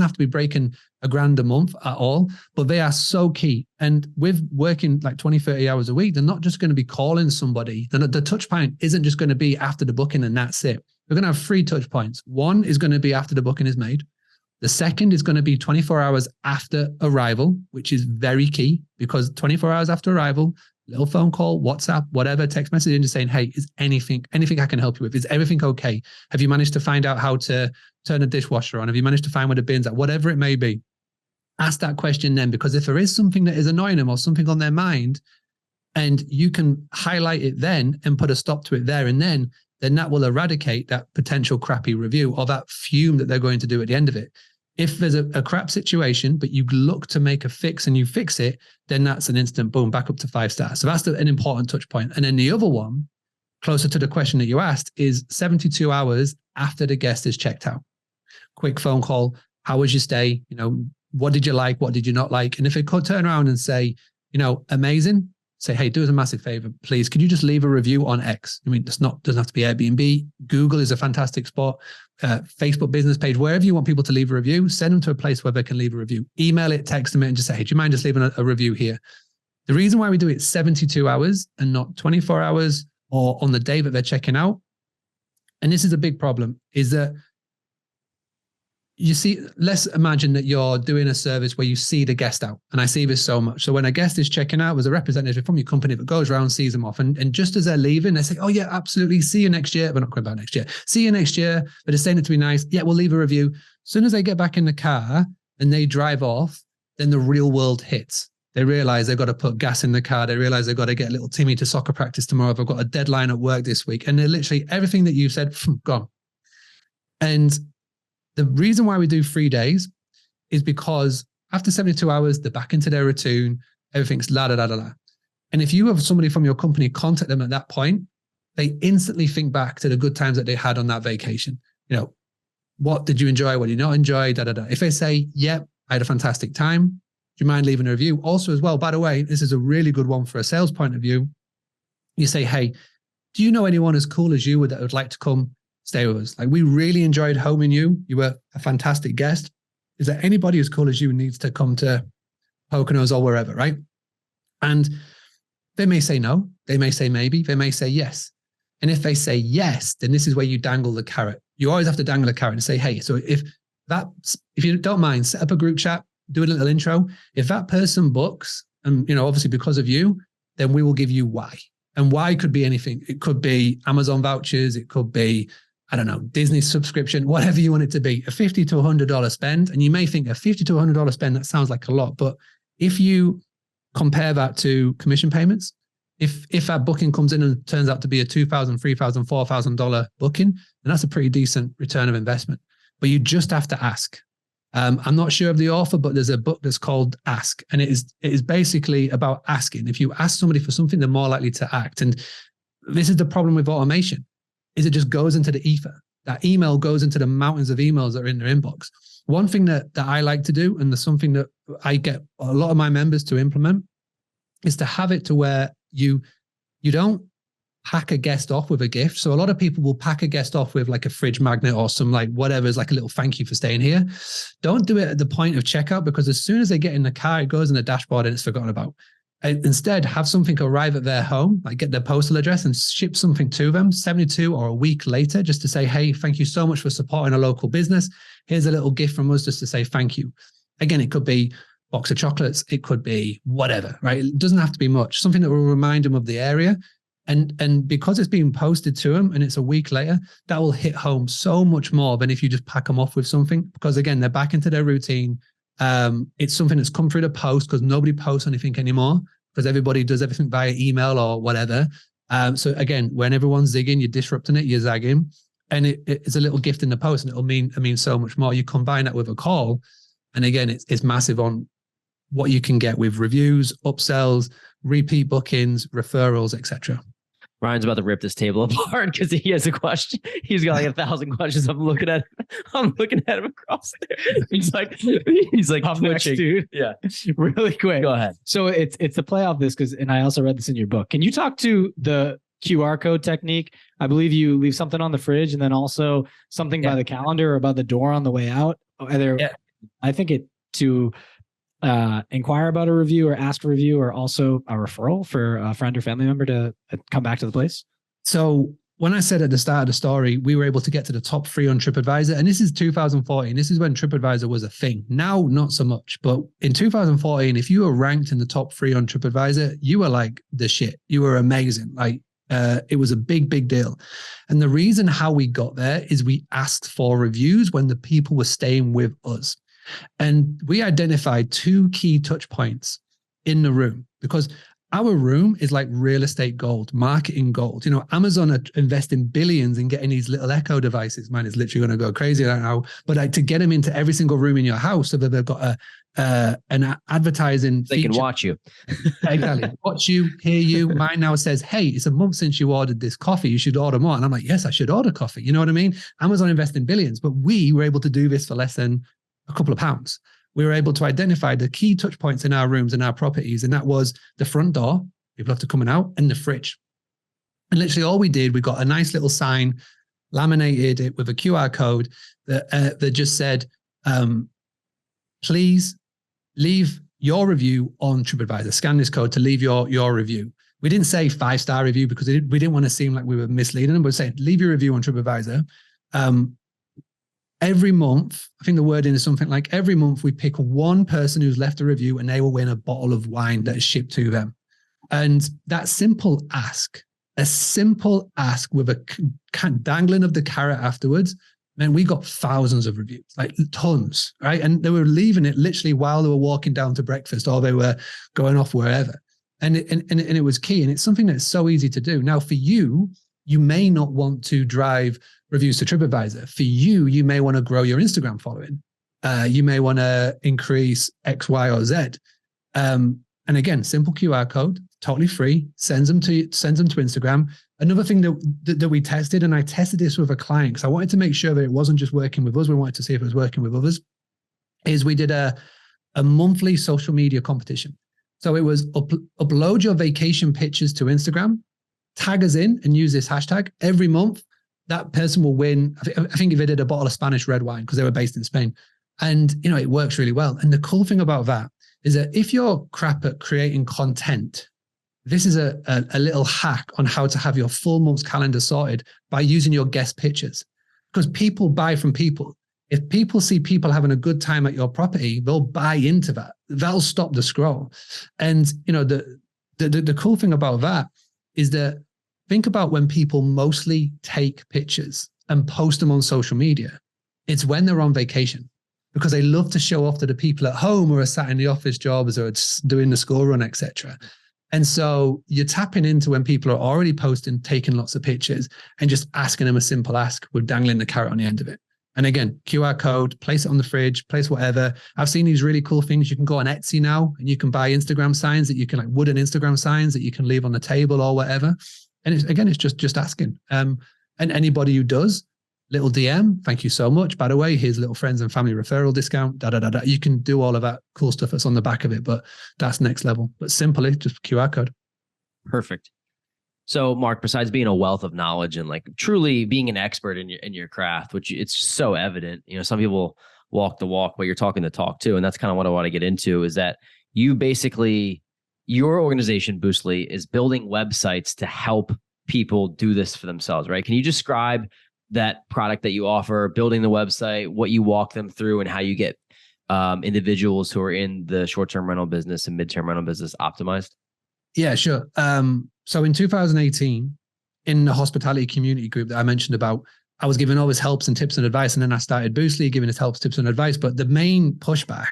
have to be breaking $1,000 a month at all, but they are so key. And with working like 20, 30 hours a week, they're not just going to be calling somebody. The touch point isn't just going to be after the booking and that's it. we're going to have 3 touch points. One is going to be after the booking is made. The second is going to be 24 hours after arrival, which is very key, because 24 hours after arrival, little phone call, WhatsApp, whatever, text message, and just saying, hey, is anything I can help you with? Is everything okay? Have you managed to find out how to turn a dishwasher on? Have you managed to find where the bin's at? Whatever it may be. Ask that question then, because if there is something that is annoying them or something on their mind, and you can highlight it then and put a stop to it there and then that will eradicate that potential crappy review or that fume that they're going to do at the end of it. If there's a crap situation, but you look to make a fix and you fix it, then that's an instant boom, back up to 5 stars. So that's an important touch point. And then the other one, closer to the question that you asked, is 72 hours after the guest is checked out. Quick phone call. How was your stay? What did you like? What did you not like? And if it could turn around and say, amazing, say, hey, do us a massive favor, please. Could you just leave a review on X? I mean, doesn't have to be Airbnb. Google is a fantastic spot. Facebook business page, wherever you want people to leave a review, send them to a place where they can leave a review. Email it, text them it, and just say, hey, do you mind just leaving a review here? The reason why we do it 72 hours and not 24 hours or on the day that they're checking out, and this is a big problem, is that you see, let's imagine that you're doing a service where you see the guest out. And I see this so much. So when a guest is checking out, there's a representative from your company that goes around, sees them off. And just as they're leaving, they say, oh yeah, absolutely. See you next year. We're not going back next year. See you next year. But they're saying it to be nice. Yeah, we'll leave a review. As soon as they get back in the car and they drive off, then the real world hits. They realize they've got to put gas in the car. They realize they've got to get little Timmy to soccer practice tomorrow. They've got a deadline at work this week. And they're literally everything that you said, gone. And the reason why we do 3 days is because after 72 hours, they're back into their routine. Everything's la da da da da. And if you have somebody from your company contact them at that point, they instantly think back to the good times that they had on that vacation. What did you enjoy? What did you not enjoy? Da da da. If they say, yep, I had a fantastic time, do you mind leaving a review? Also, as well, by the way, this is a really good one for a sales point of view. You say, hey, do you know anyone as cool as you that would like to come stay with us? Like, we really enjoyed homing you. You were a fantastic guest. Is there anybody as cool as you needs to come to Poconos or wherever, right? And they may say no. They may say maybe. They may say yes. And if they say yes, then this is where you dangle the carrot. You always have to dangle a carrot and say, hey, so if you don't mind, set up a group chat, do a little intro. If that person books, and obviously because of you, then we will give you Y. And Y could be anything. It could be Amazon vouchers. It could be, I don't know, Disney subscription, whatever you want it to be, a $50 to $100 spend. And you may think a $50 to $100 spend, that sounds like a lot. But if you compare that to commission payments, if that booking comes in and turns out to be a $2,000, $3,000, $4,000 booking, then that's a pretty decent return of investment. But you just have to ask. I'm not sure of the author, but there's a book that's called Ask. And it is basically about asking. If you ask somebody for something, they're more likely to act. And this is the problem with automation. Is it just goes into the ether. That email goes into the mountains of emails that are in their inbox. One thing that I like to do, and there's something that I get a lot of my members to implement, is to have it to where you don't pack a guest off with a gift. So a lot of people will pack a guest off with like a fridge magnet or some like whatever is like a little thank you for staying here. Don't do it at the point of checkout, because as soon as they get in the car, it goes in the dashboard and it's forgotten about. Instead, have something arrive at their home, like get their postal address and ship something to them 72 or a week later, just to say, hey, thank you so much for supporting a local business. Here's a little gift from us just to say thank you. Again, it could be a box of chocolates. It could be whatever, right? It doesn't have to be much. Something that will remind them of the area. And because it's being posted to them and it's a week later, that will hit home so much more than if you just pack them off with something. Because again, they're back into their routine. It's something that's come through the post, because nobody posts anything anymore, because everybody does everything via email or whatever. So again, when everyone's zigging, you're disrupting it, you're zagging, and it's a little gift in the post, and it'll mean so much more. You combine that with a call, and again, it's massive on what you can get with reviews, upsells, repeat bookings, referrals, etc. Ryan's about to rip this table apart because he has a question. He's got like 1,000 questions. I'm looking at him across there. He's like I'm next, twitching. dude. Yeah. Really quick. Go ahead. So it's to play off this, and I also read this in your book. Can you talk to the QR code technique? I believe you leave something on the fridge and then also something by the calendar or by the door on the way out. I think it to inquire about a review or ask a review, or also a referral for a friend or family member to come back to the place. So when I said at the start of the story, we were able to get to the top 3 on TripAdvisor, and this is 2014. This is when TripAdvisor was a thing. Now, not so much, but in 2014, if you were ranked in the top 3 on TripAdvisor, you were like the shit. You were amazing. Like, it was a big, big deal. And the reason how we got there is we asked for reviews when the people were staying with us. And we identified 2 key touch points in the room, because our room is like real estate gold, marketing gold. You know, Amazon are investing billions in getting these little Echo devices. Mine is literally going to go crazy right now. But like, to get them into every single room in your house so that they've got an advertising They feature. can watch you. Exactly. Watch you, hear you. Mine now says, hey, it's a month since you ordered this coffee. You should order more. And I'm like, yes, I should order coffee. You know what I mean? Amazon investing billions, but we were able to do this for less than a couple of pounds. We were able to identify the key touch points in our rooms and our properties. And that was the front door, people have to come out, and the fridge. And literally all we did, we got a nice little sign, laminated it with a QR code that just said, please leave your review on TripAdvisor. Scan this code to leave your review. We didn't say 5-star review because we didn't want to seem like we were misleading them. We're saying, leave your review on TripAdvisor. Every month, I think the wording is something like, every month we pick one person who's left a review and they will win a bottle of wine that is shipped to them. And that simple ask with a dangling of the carrot afterwards, man, we got thousands of reviews, like tons, right? And they were leaving it literally while they were walking down to breakfast or they were going off wherever. And it was key. And it's something that's so easy to do. Now, for you, you may not want to drive reviews to TripAdvisor. For you, you may want to grow your Instagram following. You may want to increase X, Y, or Z. And again, simple QR code, totally free. Sends them to Instagram. Another thing that we tested, and I tested this with a client because I wanted to make sure that it wasn't just working with us. We wanted to see if it was working with others. Is we did a monthly social media competition. So it was upload your vacation pictures to Instagram, tag us in, and use this hashtag every month. That person will win. I think if they did a bottle of Spanish red wine because they were based in Spain, and you know it works really well. And the cool thing about that is that if you're crap at creating content, this is a little hack on how to have your full month's calendar sorted by using your guest pictures. Because people buy from people. If people see people having a good time at your property, they'll buy into that. They'll stop the scroll. And you know the cool thing about that is that think about when people mostly take pictures and post them on social media. It's when they're on vacation because they love to show off to the people at home who are sat in the office jobs or doing the school run, etc. And so you're tapping into when people are already posting, taking lots of pictures and just asking them a simple ask with dangling the carrot on the end of it. And again, QR code, place it on the fridge, place whatever. I've seen these really cool things. You can go on Etsy now and you can buy Instagram signs that you can like wooden Instagram signs that you can leave on the table or whatever. And it's just asking. And anybody who does, little DM, thank you so much. By the way, here's little friends and family referral discount, You can do all of that cool stuff that's on the back of it, but that's next level. But simply just QR code. Perfect. So Mark, besides being a wealth of knowledge and like truly being an expert in your craft, which it's so evident, you know, some people walk the walk, but you're talking the talk too. And that's kind of what I want to get into is that you basically, your organization, Boostly, is building websites to help people do this for themselves, right? Can you describe that product that you offer, building the website, what you walk them through, and how you get individuals who are in the short-term rental business and mid-term rental business optimized? Yeah, sure. So in 2018, in the hospitality community group that I mentioned about, I was giving all his helps and tips and advice, and then I started Boostly giving his helps, tips, and advice. But the main pushback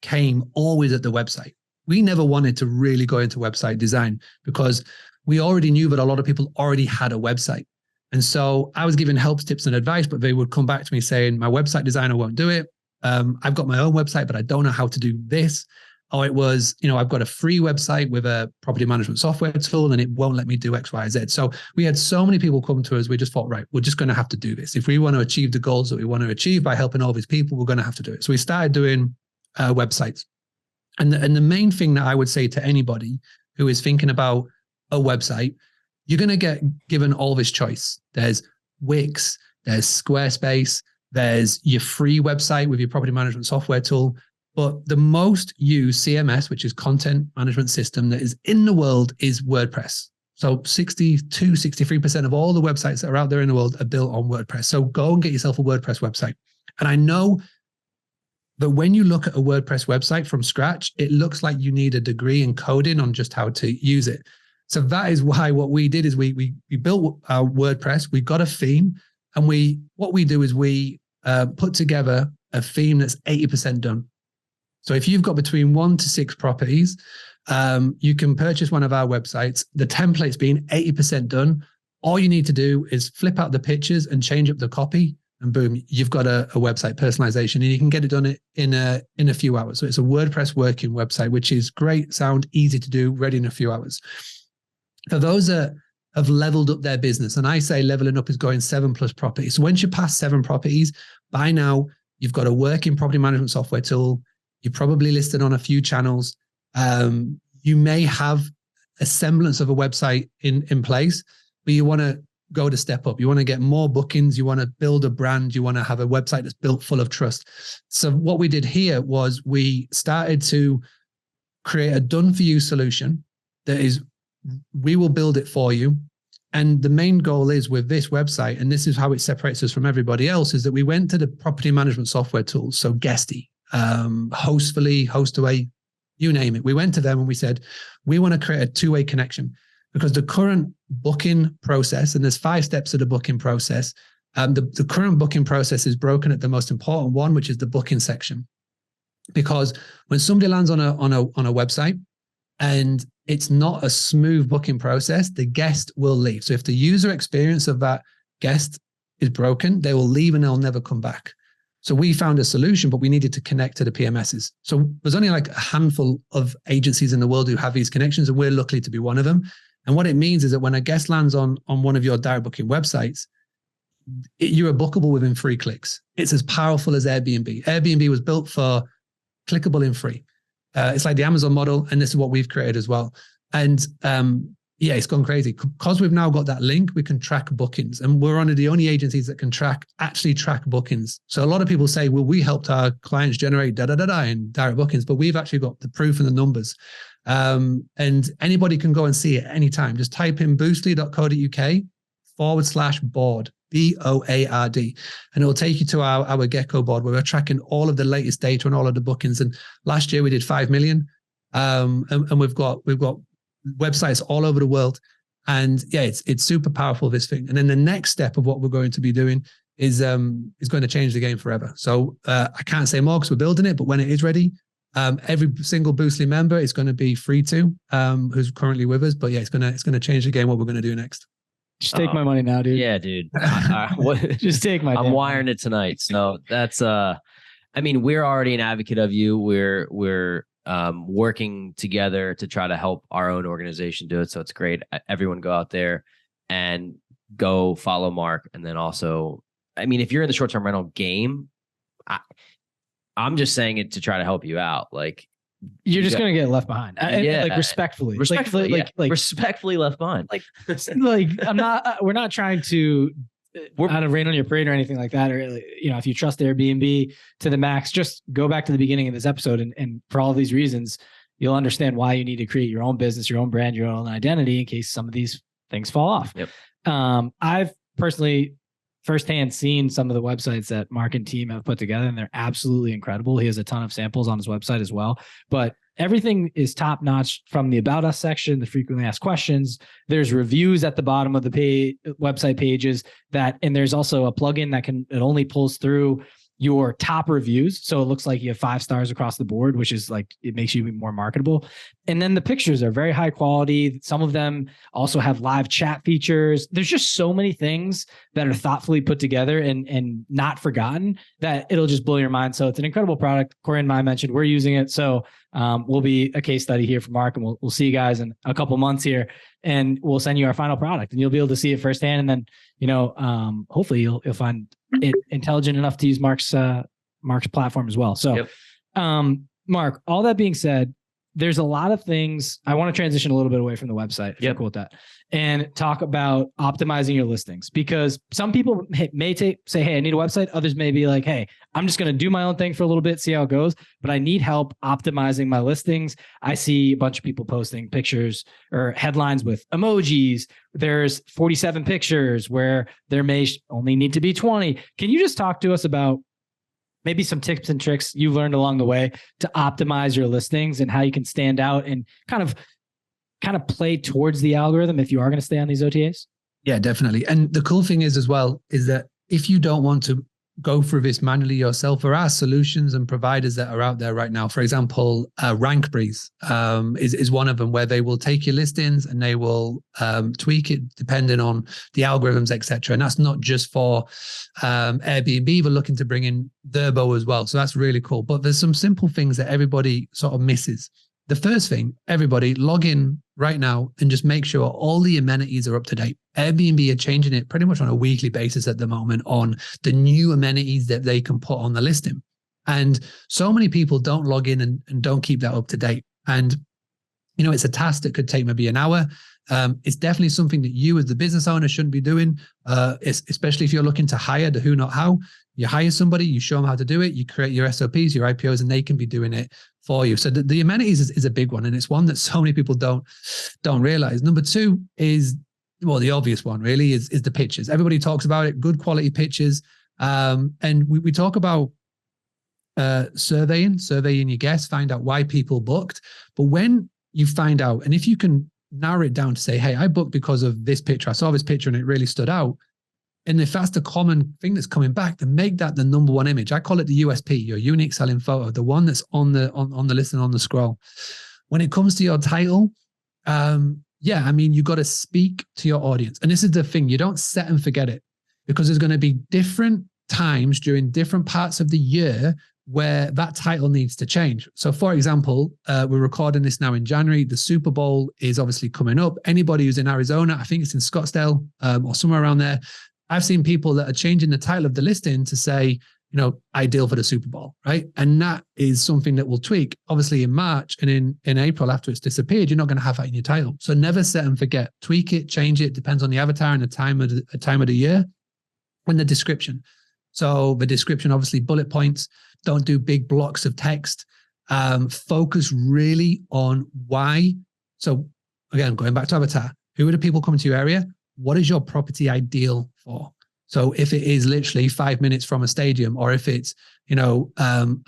came always at the website. We never wanted to really go into website design because we already knew that a lot of people already had a website. And so I was giving helps, tips, and advice, but they would come back to me saying, my website designer won't do it. I've got my own website, but I don't know how to do this. Or it was, you know, I've got a free website with a property management software tool and it won't let me do X, Y, Z. So we had so many people come to us. We just thought, right, we're just going to have to do this. If we want to achieve the goals that we want to achieve by helping all these people, we're going to have to do it. So we started doing websites. And the main thing that I would say to anybody who is thinking about a website, you're going to get given all this choice. There's Wix, there's Squarespace, there's your free website with your property management software tool. But the most used CMS, which is content management system that is in the world, is WordPress. So 63% of all the websites that are out there in the world are built on WordPress. So go and get yourself a WordPress website. And I know that when you look at a WordPress website from scratch, it looks like you need a degree in coding on just how to use it. So that is why what we did is we built our WordPress, we got a theme, and what we do is we put together a theme that's 80% done. So if you've got between 1 to 6 properties, you can purchase one of our websites. The template's being 80% done. All you need to do is flip out the pictures and change up the copy, and boom, you've got a website personalization, and you can get it done in a few hours. So it's a WordPress working website, which is great, sound, easy to do, ready in a few hours. For those that have leveled up their business, and I say leveling up is going 7+ properties. So once you pass 7 properties, by now you've got a working property management software tool. You're probably listed on a few channels. You may have a semblance of a website in place, but you want to go to step up. You want to get more bookings. You want to build a brand. You want to have a website that's built full of trust. So what we did here was we started to create a done-for-you solution that is, we will build it for you. And the main goal is with this website, and this is how it separates us from everybody else, is that we went to the property management software tools. So Guesty, Hostfully, Hostaway, you name it. We went to them and we said, we want to create a two-way connection, because the current booking process, and there's 5 steps of the booking process. The current booking process is broken at the most important one, which is the booking section. Because when somebody lands on a website and it's not a smooth booking process, the guest will leave. So if the user experience of that guest is broken, they will leave and they'll never come back. So we found a solution, but we needed to connect to the PMSs. So there's only like a handful of agencies in the world who have these connections, and we're lucky to be one of them. And what it means is that when a guest lands on one of your direct booking websites, you are bookable within 3 clicks. It's as powerful as Airbnb. Airbnb was built for clickable in 3. It's like the Amazon model, and this is what we've created as well. And yeah, it's gone crazy. Because we've now got that link, we can track bookings, and we're one of the only agencies that can actually track bookings. So a lot of people say, well, we helped our clients generate in direct bookings, but we've actually got the proof and the numbers. And anybody can go and see it anytime. Just type in boostly.co.uk/board, BOARD, and it will take you to our Gecko board, where we're tracking all of the latest data and all of the bookings. And last year we did 5 million. And we've got websites all over the world. And yeah, it's super powerful, this thing. And then the next step of what we're going to be doing is going to change the game forever. So I can't say more because we're building it, but when it is ready, every single Boostly member is going to be free to, who's currently with us. But yeah, it's going to change the game, what we're going to do next. Just take my money now, dude. Yeah, dude. Just take my. I'm wiring it tonight. So that's I mean, we're already an advocate of you. We're working together to try to help our own organization do it. So it's great. Everyone go out there and go follow Mark. And then also, I mean, if you're in the short-term rental game, I'm just saying it to try to help you out. Like, you're just going to get left behind. Yeah, like respectfully, respectfully left behind. Like I'm not. We're not trying to. We're out of rain on your parade or anything like that. Or, you know, if you trust Airbnb to the max, just go back to the beginning of this episode. And for all of these reasons, you'll understand why you need to create your own business, your own brand, your own identity in case some of these things fall off. Yep. I've personally firsthand seen some of the websites that Mark and team have put together, and they're absolutely incredible. He has a ton of samples on his website as well, but everything is top notch from the About Us section, the frequently asked questions. There's reviews at the bottom of the website pages and there's also a plugin it only pulls through your top reviews. So it looks like you have 5 stars across the board, which is like, it makes you more marketable. And then the pictures are very high quality. Some of them also have live chat features. There's just so many things that are thoughtfully put together and not forgotten that it'll just blow your mind. So it's an incredible product. Corey and I mentioned we're using it. So we'll be a case study here for Mark, and we'll see you guys in a couple months here, and we'll send you our final product, and you'll be able to see it firsthand. And then, you know, hopefully you'll find it intelligent enough to use Mark's platform as well. So, yep. Mark, all that being said, there's a lot of things. I want to transition a little bit away from the website, if you're cool with that, and talk about optimizing your listings, because some people may say, hey, I need a website. Others may be like, hey, I'm just going to do my own thing for a little bit, see how it goes, but I need help optimizing my listings. I see a bunch of people posting pictures or headlines with emojis. There's 47 pictures where there may only need to be 20. Can you just talk to us about maybe some tips and tricks you've learned along the way to optimize your listings and how you can stand out and kind of play towards the algorithm if you are going to stay on these OTAs? Yeah, definitely. And the cool thing is as well, is that if you don't want to go through this manually yourself, there are solutions and providers that are out there right now. For example, RankBreeze is one of them, where they will take your listings and they will tweak it depending on the algorithms, etc. And that's not just for Airbnb. We're looking to bring in VRBO as well. So that's really cool. But there's some simple things that everybody sort of misses. The first thing, everybody log in right now and just make sure all the amenities are up to date. Airbnb are changing it pretty much on a weekly basis at the moment on the new amenities that they can put on the listing. And so many people don't log in and don't keep that up to date. And, you know, it's a task that could take maybe an hour. It's definitely something that you as the business owner shouldn't be doing, especially if you're looking to hire the who, not how. You hire somebody, you show them how to do it, you create your SOPs, your IPOs, and they can be doing it for you. So the amenities is a big one, and it's one that so many people don't realize. Number two is, well, the obvious one really is the pictures. Everybody talks about it, good quality pictures. And we talk about surveying your guests, find out why people booked. But when you find out, and if you can narrow it down to say, hey, I booked because of this picture, I saw this picture and it really stood out. And if that's the common thing that's coming back, then make that the number one image. I call it the USP, your unique selling photo, the one that's on the list and on the scroll. When it comes to your title, you got to speak to your audience. And this is the thing, you don't set and forget it, because there's going to be different times during different parts of the year where that title needs to change. So for example, we're recording this now in January. The Super Bowl is obviously coming up. Anybody who's in Arizona, I think it's in Scottsdale or somewhere around there, I've seen people that are changing the title of the listing to say, ideal for the Super Bowl, right? And that is something that we'll tweak. Obviously in March and in April, after it's disappeared, you're not going to have that in your title. So never set and forget. Tweak it, change it, depends on the avatar and the time of the year. And the description. So the description, obviously bullet points, don't do big blocks of text. Focus really on why. So again, going back to avatar, who are the people coming to your area? What is your property ideal for? So if it is literally 5 minutes from a stadium, or if it's,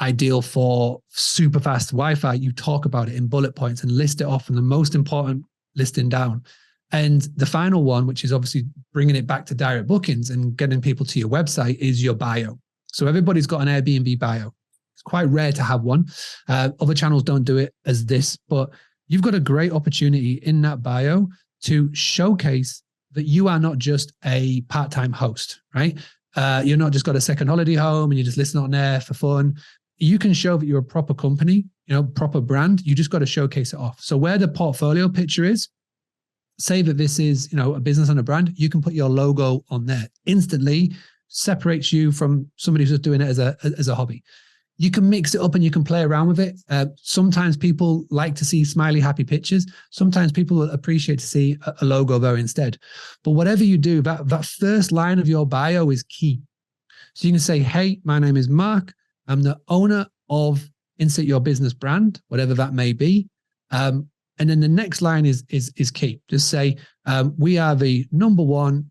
ideal for super fast Wi-Fi, you talk about it in bullet points and list it off, and the most important listing down. And the final one, which is obviously bringing it back to direct bookings and getting people to your website, is your bio. So everybody's got an Airbnb bio. It's quite rare to have one. Other channels don't do it as this, but you've got a great opportunity in that bio to showcase that you are not just a part-time host, right? You're not just got a second holiday home and you're just listening on there for fun. You can show that you're a proper company, proper brand. You just got to showcase it off. So where the portfolio picture is, say that this is, a business and a brand, you can put your logo on there. Instantly separates you from somebody who's just doing it as a hobby. You can mix it up and you can play around with it. Sometimes people like to see smiley, happy pictures. Sometimes people will appreciate to see a logo there instead. But whatever you do, that first line of your bio is key. So you can say, hey, my name is Mark. I'm the owner of insert your business brand, whatever that may be. And then the next line is key. Just say, we are the number one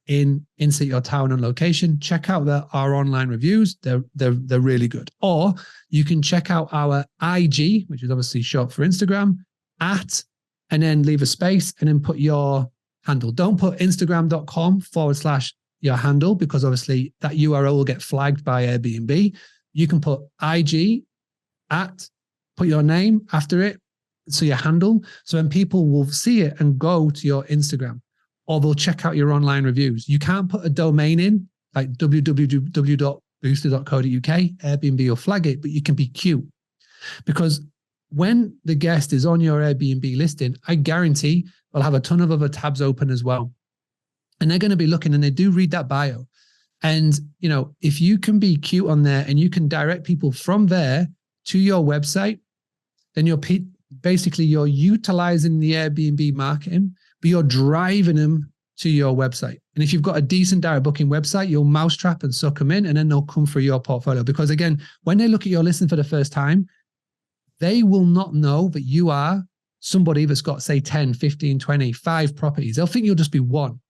in insert your town and location. Check out our online reviews. They're really good. Or you can check out our IG, which is obviously short for Instagram, and then leave a space and then put your handle. Don't put instagram.com/ your handle, because obviously that URL will get flagged by Airbnb. You can put IG put your name after it. So your handle. So then people will see it and go to your Instagram, or they'll check out your online reviews. You can't put a domain in like www.booster.co.uk. Airbnb will flag it, but you can be cute. Because when the guest is on your Airbnb listing, I guarantee they'll have a ton of other tabs open as well. And they're going to be looking, and they do read that bio. And, if you can be cute on there and you can direct people from there to your website, then basically you're utilizing the Airbnb marketing, but you're driving them to your website. And if you've got a decent direct booking website, you'll mousetrap and suck them in, and then they'll come through your portfolio. Because again, when they look at your listing for the first time, they will not know that you are somebody that's got, say, 10, 15, 20, 5 properties. They'll think you'll just be one.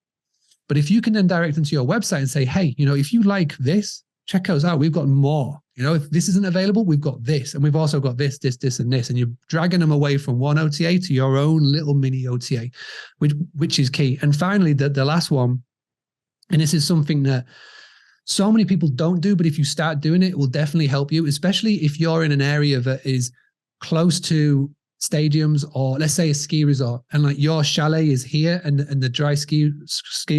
But if you can then direct them to your website and say, hey, if you like this, check us out. We've got more. If this isn't available, we've got this. And we've also got this, and this. And you're dragging them away from one OTA to your own little mini OTA, which is key. And finally, the last one, and this is something that so many people don't do, but if you start doing it, it will definitely help you, especially if you're in an area that is close to stadiums, or let's say a ski resort, and like your chalet is here and the dry ski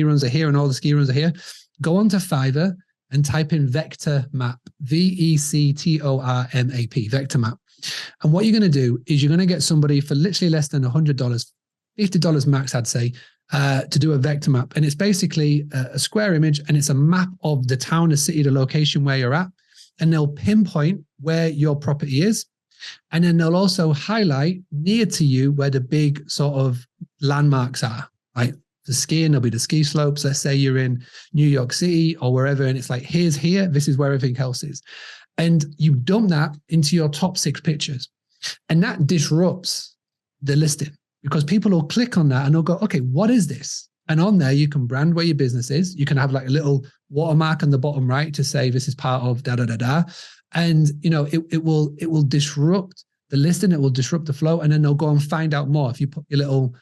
runs are here and all the ski runs are here. Go onto Fiverr and type in vector map, VECTORMAP, vector map. And what you're going to do is you're going to get somebody for literally less than $100, $50 max, I'd say, to do a vector map. And it's basically a square image, and it's a map of the town, the city, the location where you're at. And they'll pinpoint where your property is. And then they'll also highlight near to you where the big sort of landmarks are, right? The skiing, there'll be the ski slopes. Let's say you're in New York City or wherever, and it's like, here's here, this is where everything else is. And you dump that into your top 6 pictures. And that disrupts the listing, because people will click on that and they'll go, okay, what is this? And on there, you can brand where your business is. You can have like a little watermark on the bottom right to say this is part of da da da da. And it will disrupt the listing. It will disrupt the flow, and then they'll go and find out more. If you put your little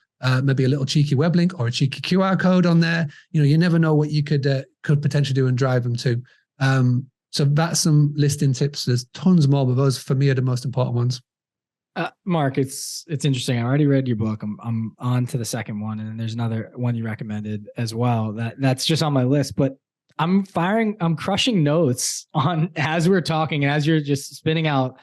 maybe a little cheeky web link or a cheeky QR code on there, you never know what you could potentially do and drive them to. So that's some listing tips. There's tons more, but those for me are the most important ones. Mark, it's interesting. I already read your book. I'm on to the second one, and then there's another one you recommended as well. That's just on my list, but I'm crushing notes on as we're talking and as you're just spinning out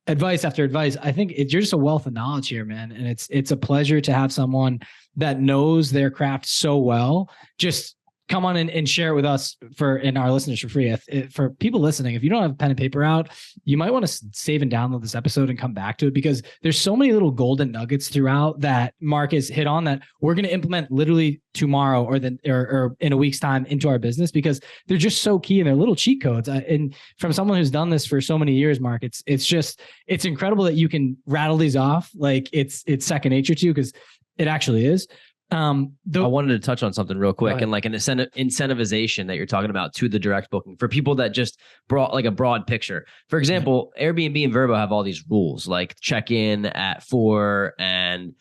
advice after advice. I think you're just a wealth of knowledge here, man. And it's a pleasure to have someone that knows their craft so well just come on and share it with us and our listeners for free. For people listening, if you don't have pen and paper out, you might want to save and download this episode and come back to it, because there's so many little golden nuggets throughout that Mark has hit on that we're going to implement literally tomorrow or in a week's time into our business, because they're just so key and they're little cheat codes. And from someone who's done this for so many years, Mark, it's incredible that you can rattle these off like it's second nature to you, because it actually is. I wanted to touch on something real quick, and like an incentivization that you're talking about to the direct booking for people that just brought like a broad picture. For example, Airbnb and VRBO have all these rules, like check in at 4 and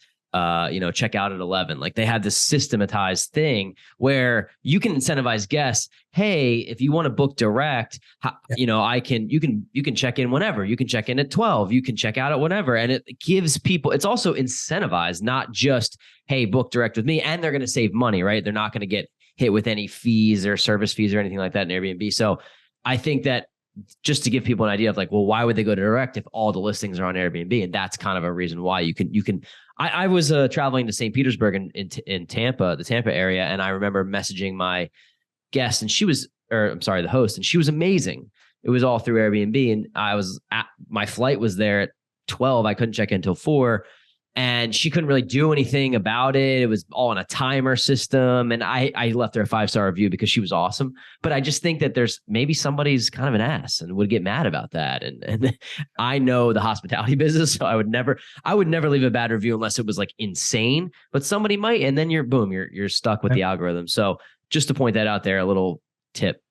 check out at 11. Like they have this systematized thing where you can incentivize guests. Hey, if you want to book direct, you can check in whenever. You can check in at 12. You can check out at whenever. And it gives people, it's also incentivized, not just, hey, book direct with me. And they're going to save money, right? They're not going to get hit with any fees or service fees or anything like that in Airbnb. So I think that just to give people an idea of like, well, why would they go to direct if all the listings are on Airbnb? And that's kind of a reason why you can. I was traveling to St. Petersburg in Tampa, the Tampa area. And I remember messaging my guest and the host, and she was amazing. It was all through Airbnb. And my flight was there at 12. I couldn't check in until 4. And she couldn't really do anything about it. It was all on a timer system. And I left her a 5-star review because she was awesome. But I just think that there's maybe somebody's kind of an ass and would get mad about that. And I know the hospitality business, so I would never leave a bad review unless it was like insane. But somebody might, and then you're stuck with the algorithm. So just to point that out there, a little tip.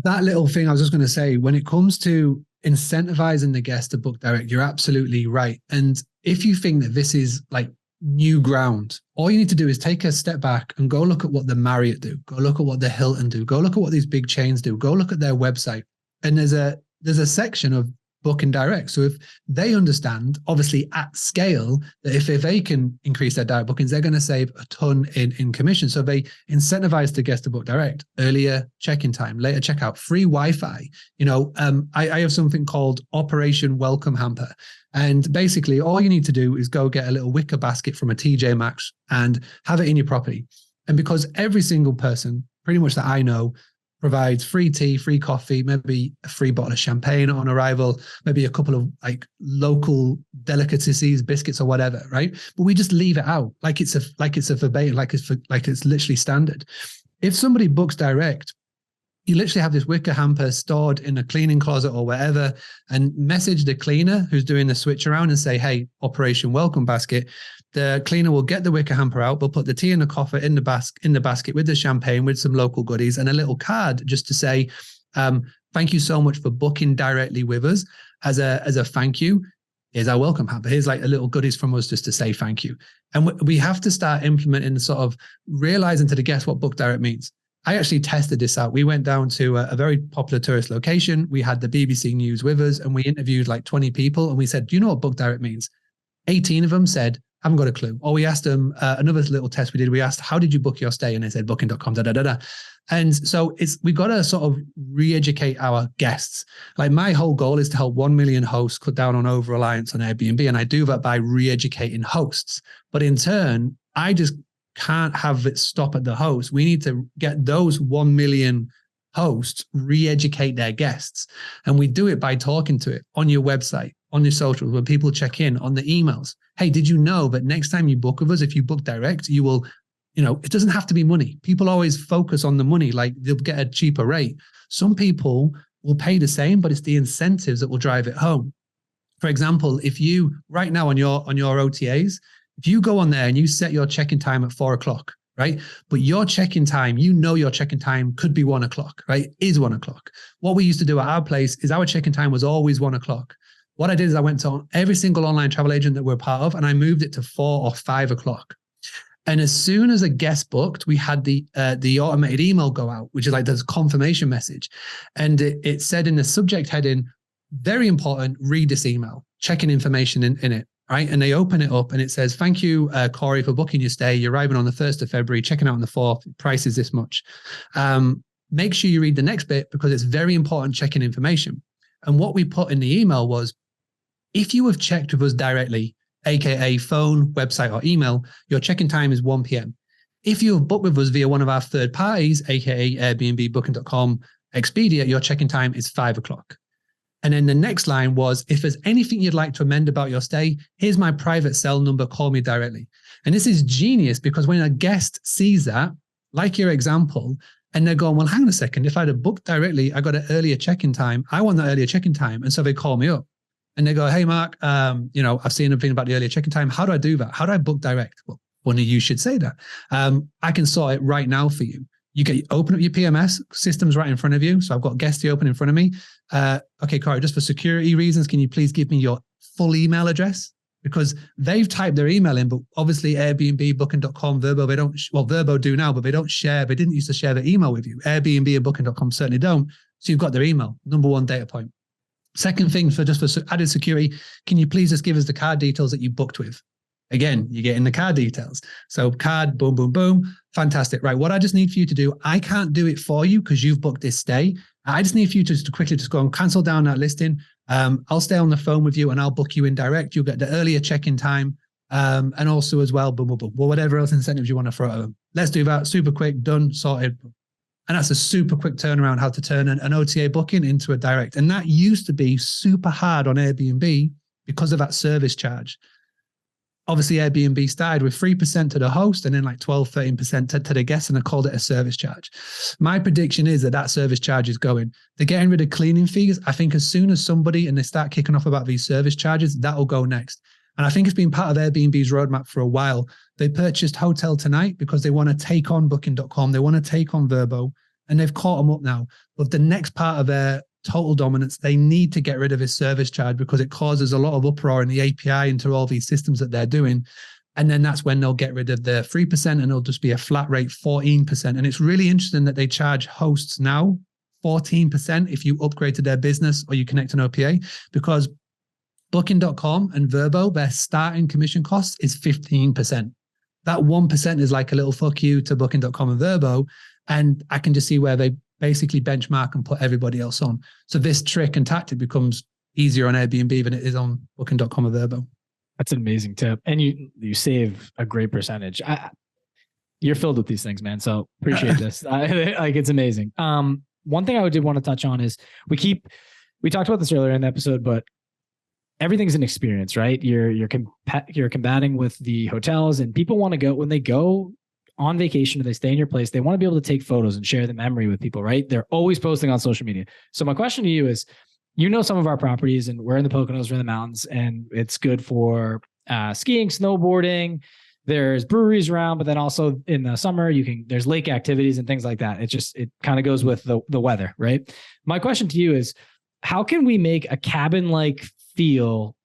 That little thing I was just going to say, when it comes to incentivizing the guest to book direct, you're absolutely right. And if you think that this is like new ground, all you need to do is take a step back and go look at what the Marriott do, go look at what the Hilton do, go look at what these big chains do, go look at their website. And there's a section of booking direct. So if they understand, obviously at scale, that if they can increase their direct bookings, they're going to save a ton in commission. So they incentivize the guest to book direct, earlier check-in time, later checkout, free Wi-Fi. I have something called Operation Welcome Hamper. And basically all you need to do is go get a little wicker basket from a TJ Maxx and have it in your property. And because every single person pretty much that I know provides free tea, free coffee, maybe a free bottle of champagne on arrival, maybe a couple of like local delicacies, biscuits or whatever, right? But we just leave it out like it's a verbatim, like it's literally standard. If somebody books direct, you literally have this wicker hamper stored in a cleaning closet or wherever, and message the cleaner who's doing the switch around and say, hey, Operation Welcome Basket. The cleaner will get the wicker hamper out. They'll put the tea and the coffee in the basket with the champagne, with some local goodies and a little card just to say, thank you so much for booking directly with us. As a thank you, here's our welcome hamper. Here's like a little goodies from us just to say thank you. And we have to start implementing the sort of realizing to the guests what book direct means. I actually tested this out. We went down to a very popular tourist location. We had the BBC News with us and we interviewed like 20 people. And we said, do you know what book direct means? 18 of them said, haven't got a clue. Or we asked them, another little test we did, we asked, how did you book your stay? And they said, booking.com, da, da, da, da. And so we've got to sort of re-educate our guests. Like my whole goal is to help 1 million hosts cut down on over-reliance on Airbnb. And I do that by re-educating hosts. But in turn, I just can't have it stop at the host. We need to get those 1 million hosts, re-educate their guests. And we do it by talking to it on your website, on your socials, when people check in, on the emails. Hey, did you know that next time you book with us, if you book direct, you will, it doesn't have to be money. People always focus on the money, like they'll get a cheaper rate. Some people will pay the same, but it's the incentives that will drive it home. For example, if you, right now on your OTAs, if you go on there and you set your check-in time at 4:00, right? But your check-in time, your check-in time could be 1:00, right? Is 1:00. What we used to do at our place is our check-in time was always 1:00. What I did is I went to every single online travel agent that we're part of and I moved it to 4 or 5:00. And as soon as a guest booked, we had the automated email go out, which is like this confirmation message. And it said in the subject heading, very important, read this email, checking information in it. Right. And they open it up and it says, thank you, Corey, for booking your stay. You're arriving on the 1st of February, checking out on the 4th. Price is this much. Make sure you read the next bit because it's very important checking information. And what we put in the email was, if you have checked with us directly, AKA phone, website, or email, your check-in time is 1 p.m. If you have booked with us via one of our third parties, AKA Airbnb, booking.com, Expedia, your check-in time is 5:00. And then the next line was, if there's anything you'd like to amend about your stay, here's my private cell number, call me directly. And this is genius because when a guest sees that, like your example, and they're going, well, hang on a second, if I'd have booked directly, I got an earlier check-in time. I want that earlier check-in time. And so they call me up and they go, hey, Mark, I've seen everything about the earlier check-in time. How do I do that? How do I book direct? Well, funny you should say that. I can sort it right now for you. Open up your PMS, systems right in front of you. So I've got Guesty open in front of me. Okay, Corey, just for security reasons, can you please give me your full email address? Because they've typed their email in, but obviously Airbnb, booking.com, VRBO, VRBO do now, but they didn't used to share their email with you. Airbnb and booking.com certainly don't. So you've got their email, number one data point. Second thing, for added security, can you please just give us the card details that you booked with? Again, you're getting the card details. So card, boom, boom, boom. Fantastic. Right. What I just need for you to do, I can't do it for you because you've booked this stay. I just need for you to quickly just go and cancel down that listing. I'll stay on the phone with you and I'll book you in direct. You'll get the earlier check-in time. And also as well, boom, boom, boom. Well, whatever else incentives you want to throw at them. Let's do that. Super quick, done, sorted. And that's a super quick turnaround, how to turn an OTA booking into a direct. And that used to be super hard on Airbnb because of that service charge. Obviously, Airbnb started with 3% to the host and then like 12, 13% to the guests, and they called it a service charge. My prediction is that service charge is going. They're getting rid of cleaning fees. I think as soon as and they start kicking off about these service charges, that'll go next. And I think it's been part of Airbnb's roadmap for a while. They purchased Hotel Tonight because they want to take on Booking.com. They want to take on VRBO, and they've caught them up now. But the next part of their total dominance, they need to get rid of this service charge because it causes a lot of uproar in the API into all these systems that they're doing. And then that's when they'll get rid of the 3% and it'll just be a flat rate 14%. And it's really interesting that they charge hosts now 14% if you upgrade to their business or you connect an OPA, because Booking.com and VRBO, their starting commission cost is 15%. That 1% is like a little fuck you to Booking.com and VRBO. And I can just see where they basically benchmark and put everybody else on. So this trick and tactic becomes easier on Airbnb than it is on Booking.com or VRBO. That's an amazing tip. And you save a great percentage. You're filled with these things, man. So appreciate this. Like it's amazing. one thing I did want to touch on is we talked about this earlier in the episode, but everything's an experience, right? You're combating with the hotels, and people want to go when they go on vacation or they stay in your place, they want to be able to take photos and share the memory with people, right? They're always posting on social media. So my question to you is, some of our properties, and we're in the Poconos, we're in the mountains, and it's good for skiing, snowboarding. There's breweries around, but then also in the summer, there's lake activities and things like that. It kind of goes with the weather, right? My question to you is, how can we make a cabin-like feel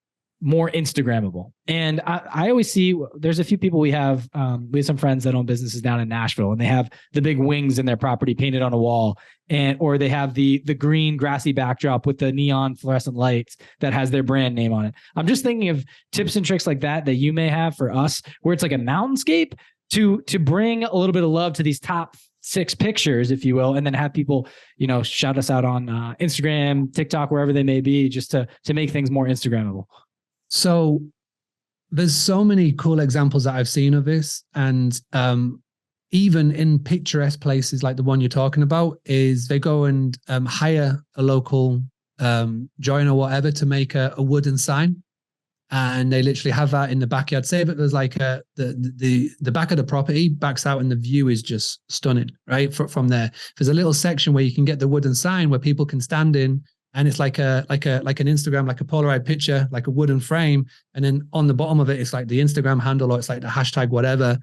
more Instagrammable? And I always see there's a few people we have some friends that own businesses down in Nashville, and they have the big wings in their property painted on a wall, or they have the green grassy backdrop with the neon fluorescent lights that has their brand name on it. I'm just thinking of tips and tricks like that you may have for us, where it's like a mountainscape to bring a little bit of love to these top 6 pictures, if you will, and then have people, shout us out on Instagram, TikTok, wherever they may be, just to make things more Instagrammable. So there's so many cool examples that I've seen of this. And even in picturesque places like the one you're talking about, is they go and hire a local joiner or whatever to make a wooden sign. And they literally have that in the backyard. Say that there's like the back of the property backs out and the view is just stunning, right? From there. There's a little section where you can get the wooden sign where people can stand in, and it's like an Instagram, like a Polaroid picture, like a wooden frame. And then on the bottom of it, it's like the Instagram handle, or it's like the hashtag, whatever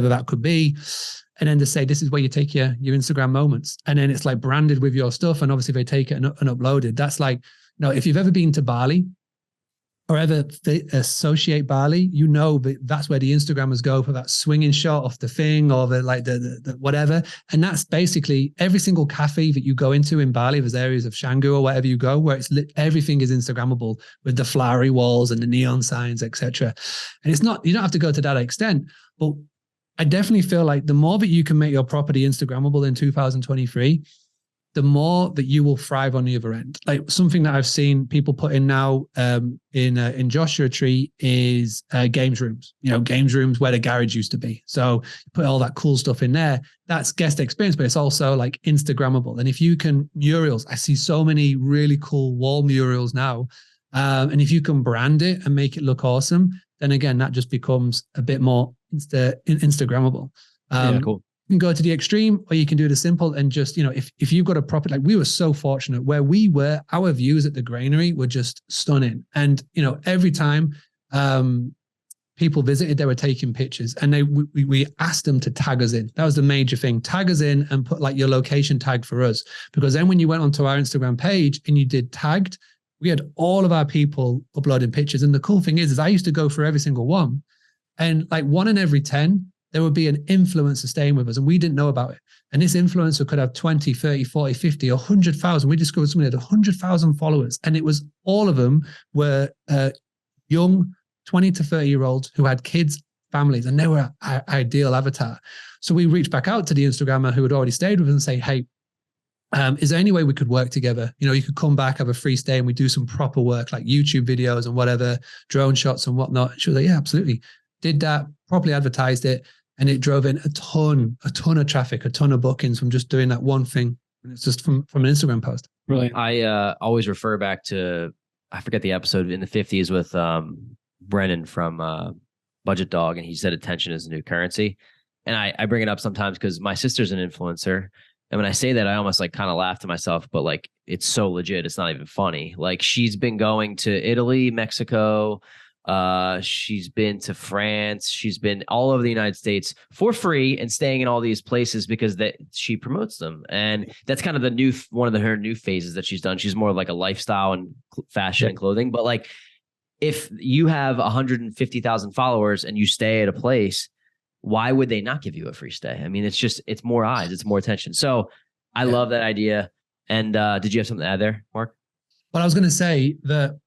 that could be. And then to say, this is where you take your Instagram moments. And then it's like branded with your stuff. And obviously they take it and upload it. That's like, if you've ever been to Bali or ever associate Bali, that's where the Instagrammers go for that swinging shot off the thing, or the whatever. And that's basically every single cafe that you go into in Bali. There's areas of Canggu or wherever you go where everything is Instagrammable with the flowery walls and the neon signs, etc. And it's not, you don't have to go to that extent, but I definitely feel like the more that you can make your property Instagrammable in 2023, the more that you will thrive on the other end. Like something that I've seen people put in now in Joshua Tree is games rooms. Games rooms where the garage used to be. So you put all that cool stuff in there. That's guest experience, but it's also like Instagrammable. And if you can murals, I see so many really cool wall murals now. And if you can brand it and make it look awesome, then again, that just becomes a bit more Instagrammable. Cool. You can go to the extreme, or you can do the simple and just, if you've got a property, like we were so fortunate where we were, our views at the granary were just stunning. And, every time people visited, they were taking pictures, and we asked them to tag us in. That was the major thing. Tag us in and put like your location tag for us. Because then when you went onto our Instagram page and you did tagged, we had all of our people uploading pictures. And the cool thing is I used to go through every single one, and like 1 in every 10, there would be an influencer staying with us, and we didn't know about it. And this influencer could have 20, 30, 40, 50, 100,000. We discovered somebody had 100,000 followers. And it was all of them were young 20 to 30-year-olds who had kids, families, and they were our ideal avatar. So we reached back out to the Instagrammer who had already stayed with us and say, hey, is there any way we could work together? You could come back, have a free stay, and we do some proper work like YouTube videos and whatever, drone shots and whatnot. And she was like, yeah, absolutely. Did that, properly advertised it. And it drove in a ton of traffic, a ton of bookings from just doing that one thing. And it's just from an Instagram post. Brilliant. I always refer back to, I forget the episode in the 50s with Brennan from Budget Dog. And he said attention is the new currency. And I bring it up sometimes because my sister's an influencer. And when I say that, I almost like kind of laugh to myself, but like, it's so legit. It's not even funny. Like she's been going to Italy, Mexico, she's been to France, she's been all over the United States for free and staying in all these places because that she promotes them. And that's kind of one of her new phases that she's done. She's more like a lifestyle and fashion and clothing. But like, if you have 150,000 followers and you stay at a place, why would they not give you a free stay? I mean, it's more eyes, it's more attention. So I love that idea. And did you have something to add there, Mark? Well, I was going to say that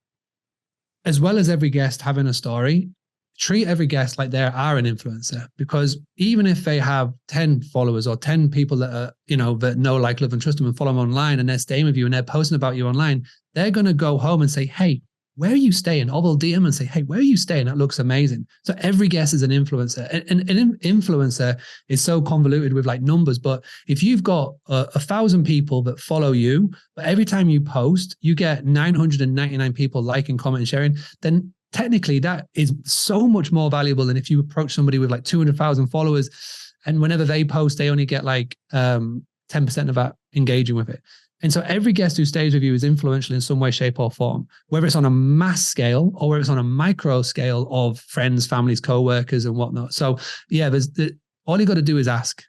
as well as every guest having a story, treat every guest like they are an influencer, because even if they have 10 followers or 10 people that are, that know, like, love and trust them and follow them online, and they're staying with you and they're posting about you online, they're going to go home and say, hey, where are you staying? Or they'll DM and say, hey, where are you staying? That looks amazing. So every guest is an influencer. And an influencer is so convoluted with like numbers. But if you've got 1,000 people that follow you, but every time you post, you get 999 people liking, commenting, sharing, then technically that is so much more valuable than if you approach somebody with like 200,000 followers. And whenever they post, they only get like 10% of that engaging with it. And so every guest who stays with you is influential in some way, shape, or form, whether it's on a mass scale or whether it's on a micro scale of friends, families, co-workers, and whatnot. So yeah, all you got to do is ask,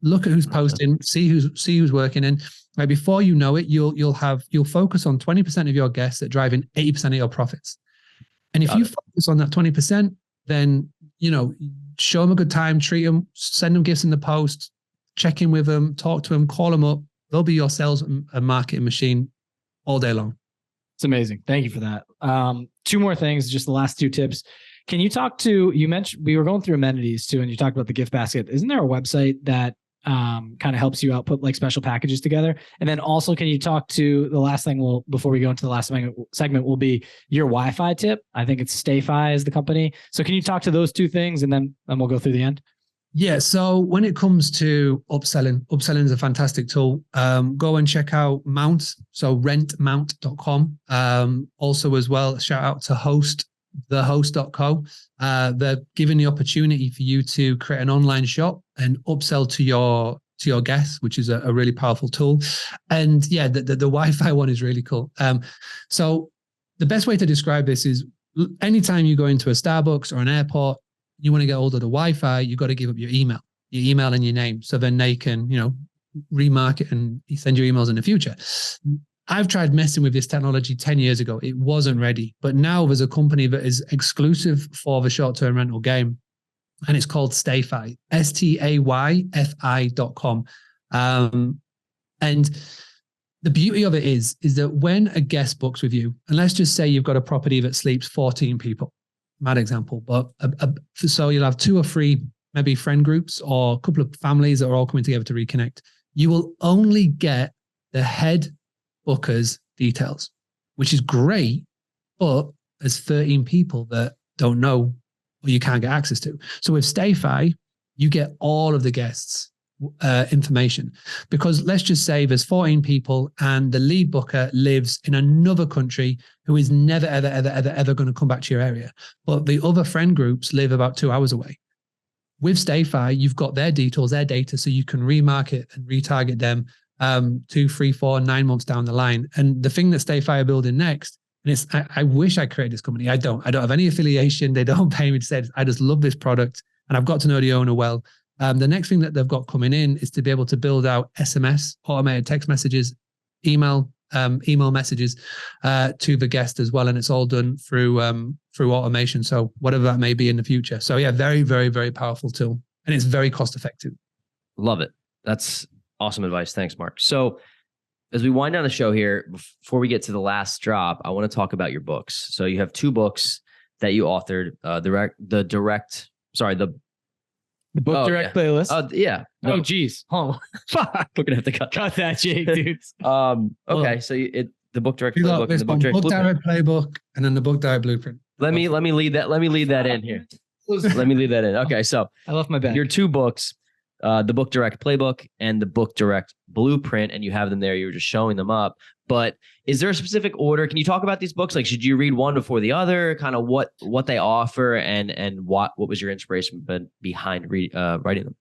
look at who's posting, see who's working, and like before you know it, you'll focus on 20% of your guests that driving 80% of your profits. And if you focus on that 20%, then show them a good time, treat them, send them gifts in the post, check in with them, talk to them, call them up. They'll be your sales and marketing machine all day long. It's amazing. Thank you for that. Two more things, just the last two tips. Can you talk to, you mentioned, we were going through amenities too, and you talked about the gift basket. Isn't there a website that kind of helps you out, put like special packages together? And then also, can you talk to the last thing before we go into the last segment will be your Wi-Fi tip. I think it's StayFi is the company. So can you talk to those two things and then we'll go through the end? Yeah. So when it comes to upselling is a fantastic tool. Go and check out Mount. So rentmount.com. Also as well, shout out to thehost.co. They're giving the opportunity for you to create an online shop and upsell to your guests, which is a really powerful tool. And yeah, the Wi-Fi one is really cool. So the best way to describe this is anytime you go into a Starbucks or an airport, you want to get hold of the Wi-Fi, you got to give up your email and your name. So then they can, remarket and send you emails in the future. I've tried messing with this technology 10 years ago. It wasn't ready. But now there's a company that is exclusive for the short-term rental game. And it's called StayFi, StayFi.com. And the beauty of it is that when a guest books with you, and let's just say you've got a property that sleeps 14 people, mad example, but so you'll have 2 or 3 maybe friend groups or a couple of families that are all coming together to reconnect. You will only get the head booker's details, which is great, but there's 13 people that don't know or you can't get access to. So with StayFi, you get all of the guests' information, because let's just say there's 14 people and the lead booker lives in another country who is never, ever going to come back to your area. But the other friend groups live about 2 hours away. With StayFi, you've got their details, their data, so you can remarket and retarget them 2, 3, 4, 9 months down the line. And the thing that StayFi are building next, and I wish I created this company. I don't have any affiliation. They don't pay me to say this. I just love this product and I've got to know the owner well. The next thing that they've got coming in is to be able to build out SMS, automated text messages, email messages to the guest as well. And it's all done through automation. So whatever that may be in the future. So yeah, very, very, very powerful tool. And it's very cost effective. Love it. That's awesome advice. Thanks, Mark. So as we wind down the show here, before we get to the last drop, I want to talk about your books. So you have 2 books that you authored, the book direct playlist. Yeah. No. Oh, geez. Oh, fuck. We're gonna have to cut that, Jake, dudes. Okay. So the book direct playbook, and the book direct playbook, and then the book direct blueprint. Let me lead that in here. Let me lead that in. Okay. So I left my bag. Your 2 books, the book direct playbook and the book direct blueprint, and you have them there. You were just showing them up. But is there a specific order? Can you talk about these books? Like, should you read one before the other? Kind of what they offer, and what was your inspiration behind writing them?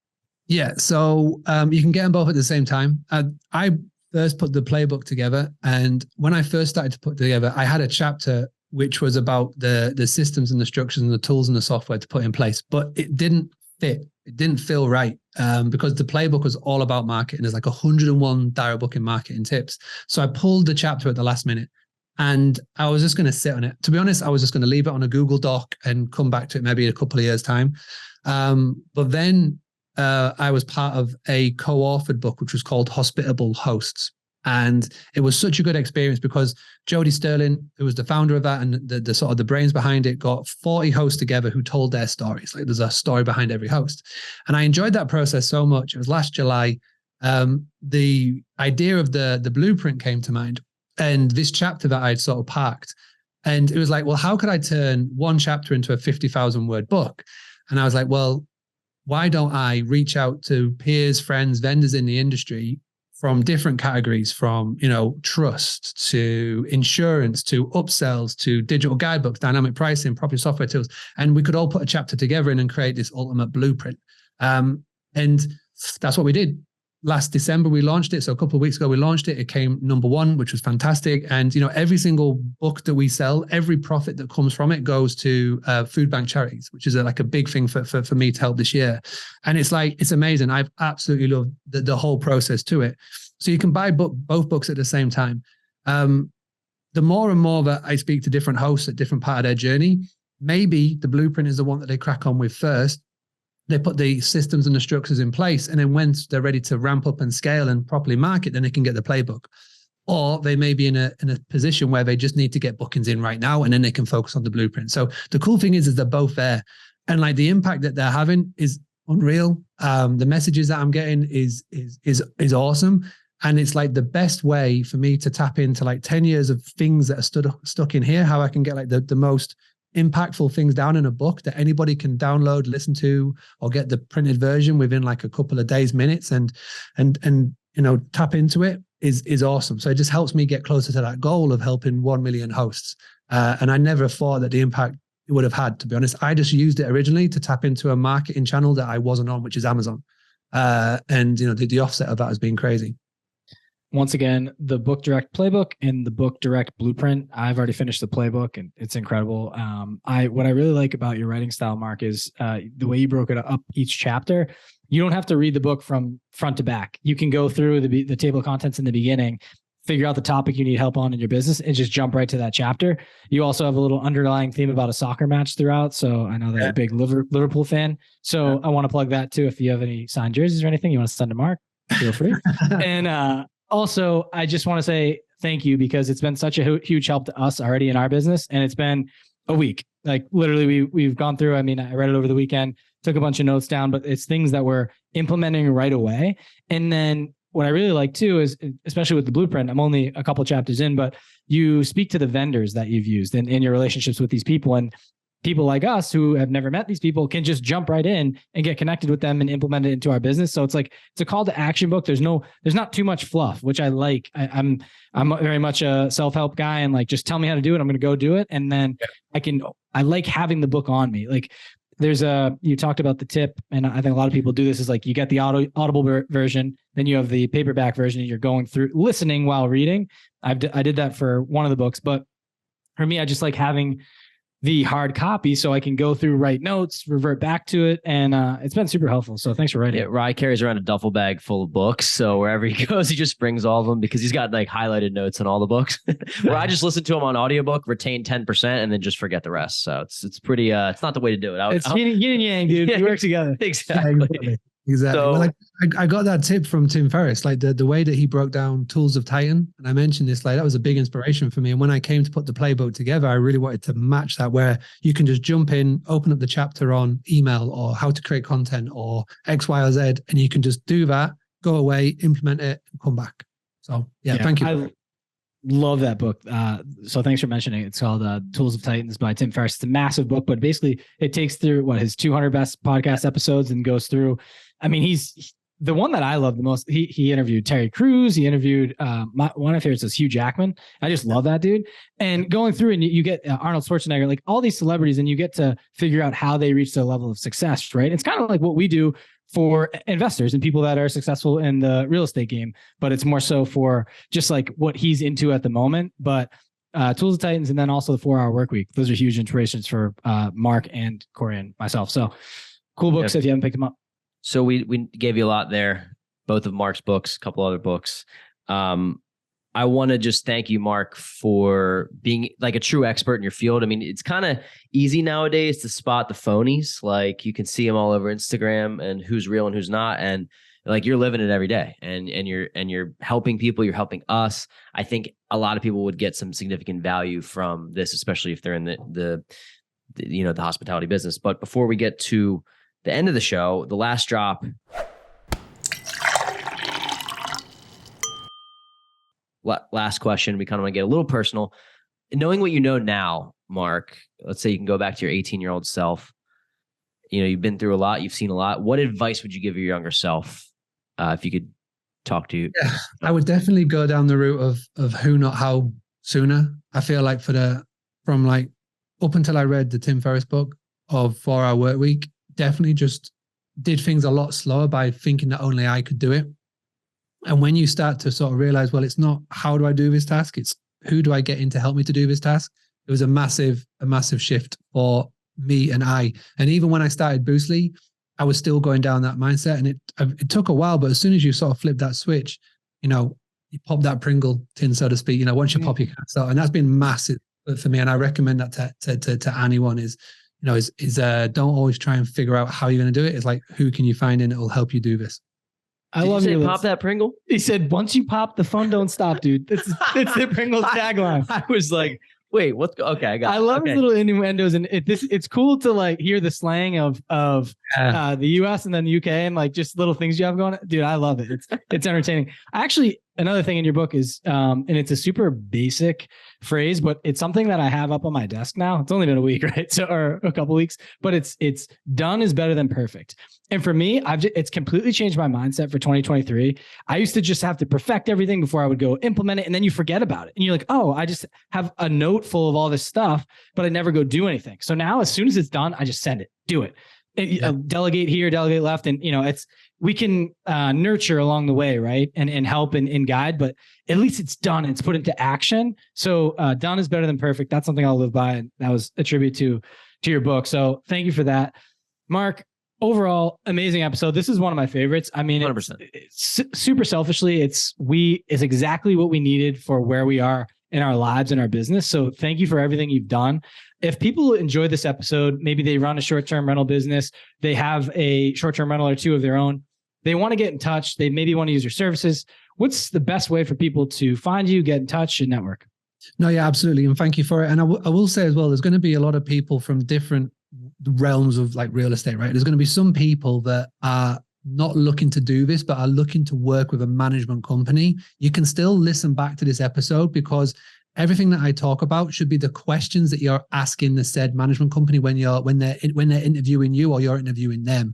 Yeah, so you can get them both at the same time. I first put the playbook together, and when I first started to put it together, I had a chapter which was about the systems and the structures and the tools and the software to put in place, but it didn't fit. It didn't feel right because the playbook was all about marketing. There's like 101 direct booking marketing tips. So I pulled the chapter at the last minute and I was just going to sit on it. To be honest, I was just going to leave it on a Google Doc and come back to it maybe in a couple of years' time. But then I was part of a co-authored book, which was called Hospitable Hosts. And it was such a good experience because Jody Sterling, who was the founder of that and the sort of the brains behind it, got 40 hosts together who told their stories. Like there's a story behind every host. And I enjoyed that process so much. It was last July. The idea of the blueprint came to mind. And this chapter that I'd sort of parked And it was like, well, how could I turn one chapter into a 50,000 word book? And I was like, well, why don't I reach out to peers, friends, vendors in the industry from different categories, from, trust to insurance to upsells to digital guidebooks, dynamic pricing, property software tools. And we could all put a chapter together and create this ultimate blueprint. And that's what we did. Last December, we launched it. So a couple of weeks ago, we launched it. It came number one, which was fantastic. And, every single book that we sell, every profit that comes from it goes to food bank charities, which is like a big thing for me to help this year. And it's amazing. I've absolutely loved the whole process to it. So you can buy both books at the same time. The more and more that I speak to different hosts at different part of their journey, maybe the blueprint is the one that they crack on with first. They put the systems and the structures in place. And then once they're ready to ramp up and scale and properly market, then they can get the playbook. Or they may be in a position where they just need to get bookings in right now, and then they can focus on the blueprint. So the cool thing is they're both there. And like the impact that they're having is unreal. The messages that I'm getting is awesome. And it's like the best way for me to tap into like 10 years of things that are stuck in here, how I can get like the most impactful things down in a book that anybody can download, listen to, or get the printed version within like a couple of days, minutes, and tap into it is awesome. So it just helps me get closer to that goal of helping 1 million hosts. And I never thought that the impact it would have had, to be honest. I just used it originally to tap into a marketing channel that I wasn't on, which is Amazon. And the offset of that has been crazy. Once again, the Book Direct Playbook and the Book Direct Blueprint. I've already finished the playbook and it's incredible. What I really like about your writing style, Mark, is the way you broke it up each chapter. You don't have to read the book from front to back. You can go through the table of contents in the beginning, figure out the topic you need help on in your business, and just jump right to that chapter. You also have a little underlying theme about a soccer match throughout. So I know that you're a big Liverpool fan. So I want to plug that too. If you have any signed jerseys or anything you want to send to Mark, feel free. And also, I just want to say thank you, because it's been such a huge help to us already in our business. And it's been a week. Like literally we've gone through, I read it over the weekend, took a bunch of notes down, but it's things that we're implementing right away. And then what I really like too is, especially with the blueprint, I'm only a couple chapters in, but you speak to the vendors that you've used in your relationships with these people. And people like us who have never met these people can just jump right in and get connected with them and implement it into our business. So it's like, it's a call to action book. There's not too much fluff, which I like. I'm very much a self-help guy, and like, just tell me how to do it. I'm going to go do it. And then I like having the book on me. Like you talked about the tip, and I think a lot of people do this, is like, you get the audible version, then you have the paperback version, and you're going through listening while reading. I did that for one of the books, but for me, I just like having the hard copy so I can go through, write notes, revert back to it. And it's been super helpful. So thanks for writing. Yeah, Rye carries around a duffel bag full of books. So wherever he goes, he just brings all of them, because he's got like highlighted notes on all the books. Where I just listen to them on audiobook, retain 10%, and then just forget the rest. So it's pretty, it's not the way to do it. It's yin and yang, dude. Yeah, we work together. Exactly. Exactly. So, well, I got that tip from Tim Ferriss, like the way that he broke down Tools of Titan. And I mentioned this, like that was a big inspiration for me. And when I came to put the playbook together, I really wanted to match that, where you can just jump in, open up the chapter on email or how to create content or X, Y, or Z. And you can just do that, go away, implement it, and come back. So yeah. Thank you. I love that book. So thanks for mentioning it. It's called Tools of Titans by Tim Ferriss. It's a massive book, but basically it takes through his 200 best podcast episodes and goes through. He's the one that I love the most. He interviewed Terry Crews. He interviewed one of my favorites is Hugh Jackman. I just love that dude. And going through, and you get Arnold Schwarzenegger, like all these celebrities, and you get to figure out how they reach their level of success, right? It's kind of like what we do for investors and people that are successful in the real estate game, but it's more so for just like what he's into at the moment. But Tools of Titans, and then also the 4-Hour Workweek. Those are huge inspirations for Mark and Corey and myself. So cool books if you haven't picked them up. So we gave you a lot there, both of Mark's books, a couple other books. I want to just thank you, Mark, for being like a true expert in your field. It's kind of easy nowadays to spot the phonies. Like you can see them all over Instagram and who's real and who's not. And like you're living it every day, and you're helping people, you're helping us. I think a lot of people would get some significant value from this, especially if they're in the hospitality business. But before we get to the end of the show, the last drop. Last question. We kind of want to get a little personal. knowing what you know now, Mark, let's say you can go back to your 18-year-old self. You've been through a lot, you've seen a lot. What advice would you give your younger self if you could talk to you? Yeah, I would definitely go down the route of who, not how sooner. I feel like from like up until I read the Tim Ferriss book of 4 Hour Work Week, definitely just did things a lot slower by thinking that only I could do it. And when you start to sort of realize, well, it's not how do I do this task, it's who do I get in to help me to do this task. It was a massive shift for me and I. And even when I started Boostly, I was still going down that mindset, and it took a while, but as soon as you sort of flip that switch, you pop that Pringle tin, so to speak, once you pop your cats out, and that's been massive for me. And I recommend that to anyone is don't always try and figure out how you're going to do it. It's like, who can you find in it will help you do this? I love you. Pop that Pringle. He said, once you pop, the phone don't stop, dude. It's the Pringles tagline. I was like, wait, what's okay? I got. I love his little innuendos, and it's cool to like hear the slang of the US and then the UK and like just little things you have going. Dude, I love it. It's entertaining. Actually, another thing in your book is, and it's a super basic phrase, but it's something that I have up on my desk now. It's only been a week, right? So, or a couple weeks, but it's done is better than perfect. And for me, it's completely changed my mindset for 2023. I used to just have to perfect everything before I would go implement it. And then you forget about it. And you're like, oh, I just have a note full of all this stuff, but I never go do anything. So now as soon as it's done, I just send it, do it. Delegate here, delegate left. And, we can nurture along the way, right? And help and guide, but at least it's done. It's put into action. So done is better than perfect. That's something I'll live by. And that was a tribute to your book. So thank you for that. Mark, overall, amazing episode. This is one of my favorites. I mean, 100%. It's super selfishly, it's exactly what we needed for where we are in our lives and our business. So thank you for everything you've done. If people enjoy this episode, maybe they run a short-term rental business, they have a short-term rental or two of their own, they want to get in touch, they maybe want to use your services. What's the best way for people to find you, get in touch, and network? No, yeah, absolutely. And thank you for it. And I will say as well, there's going to be a lot of people from different realms of like real estate, right? There's going to be some people that are not looking to do this, but are looking to work with a management company. You can still listen back to this episode because everything that I talk about should be the questions that you're asking the said management company when they're interviewing you or you're interviewing them,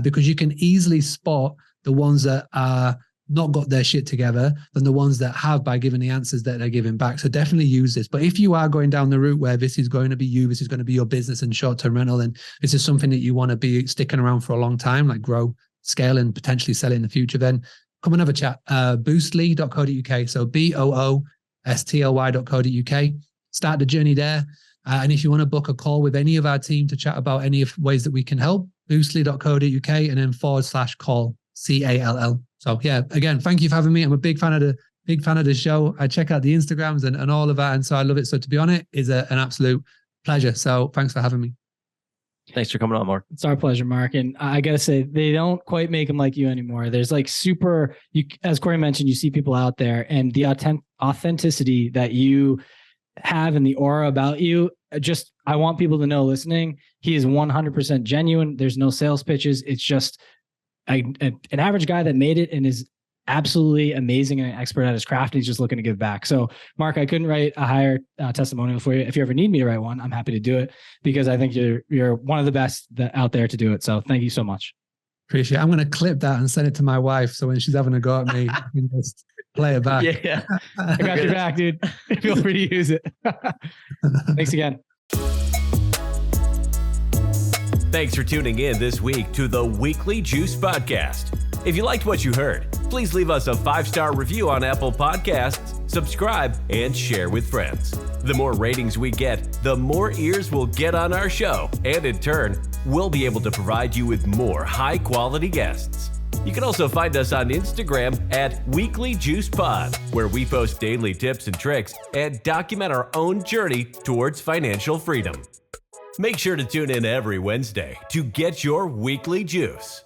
because you can easily spot the ones that are not got their shit together than the ones that have by giving the answers that they're giving back. So definitely use this. But if you are going down the route where this is going to be you, this is going to be your business and short-term rental, and this is something that you want to be sticking around for a long time, like grow, scale, and potentially sell it in the future, then come and have a chat. Boostly.co.uk. So BOOSTLY.co.uk. Start the journey there. And if you want to book a call with any of our team to chat about any of ways that we can help, boostly.co.uk and then /call, CALL. So yeah, again, thank you for having me. I'm a big fan of the show. I check out the Instagrams and all of that. And so I love it. So to be on it is an absolute pleasure. So thanks for having me. Thanks for coming on, Mark. It's our pleasure, Mark. And I got to say, they don't quite make them like you anymore. There's like as Corey mentioned, you see people out there, and the authenticity that you have and the aura about you, I want people to know listening, he is 100% genuine. There's no sales pitches. It's just an average guy that made it and is absolutely amazing and an expert at his craft. And he's just looking to give back. So Mark, I couldn't write a higher testimonial for you. If you ever need me to write one, I'm happy to do it because I think you're one of the best out there to do it. So thank you so much. Appreciate it. I'm going to clip that and send it to my wife. So when she's having a go at me, I can just play it back. Yeah. I got your back, dude. Feel free to use it. Thanks again. Thanks for tuning in this week to the Weekly Juice Podcast. If you liked what you heard, please leave us a 5-star review on Apple Podcasts, subscribe, and share with friends. The more ratings we get, the more ears we'll get on our show, and in turn, we'll be able to provide you with more high-quality guests. You can also find us on Instagram at Weekly Juice Pod, where we post daily tips and tricks and document our own journey towards financial freedom. Make sure to tune in every Wednesday to get your weekly juice.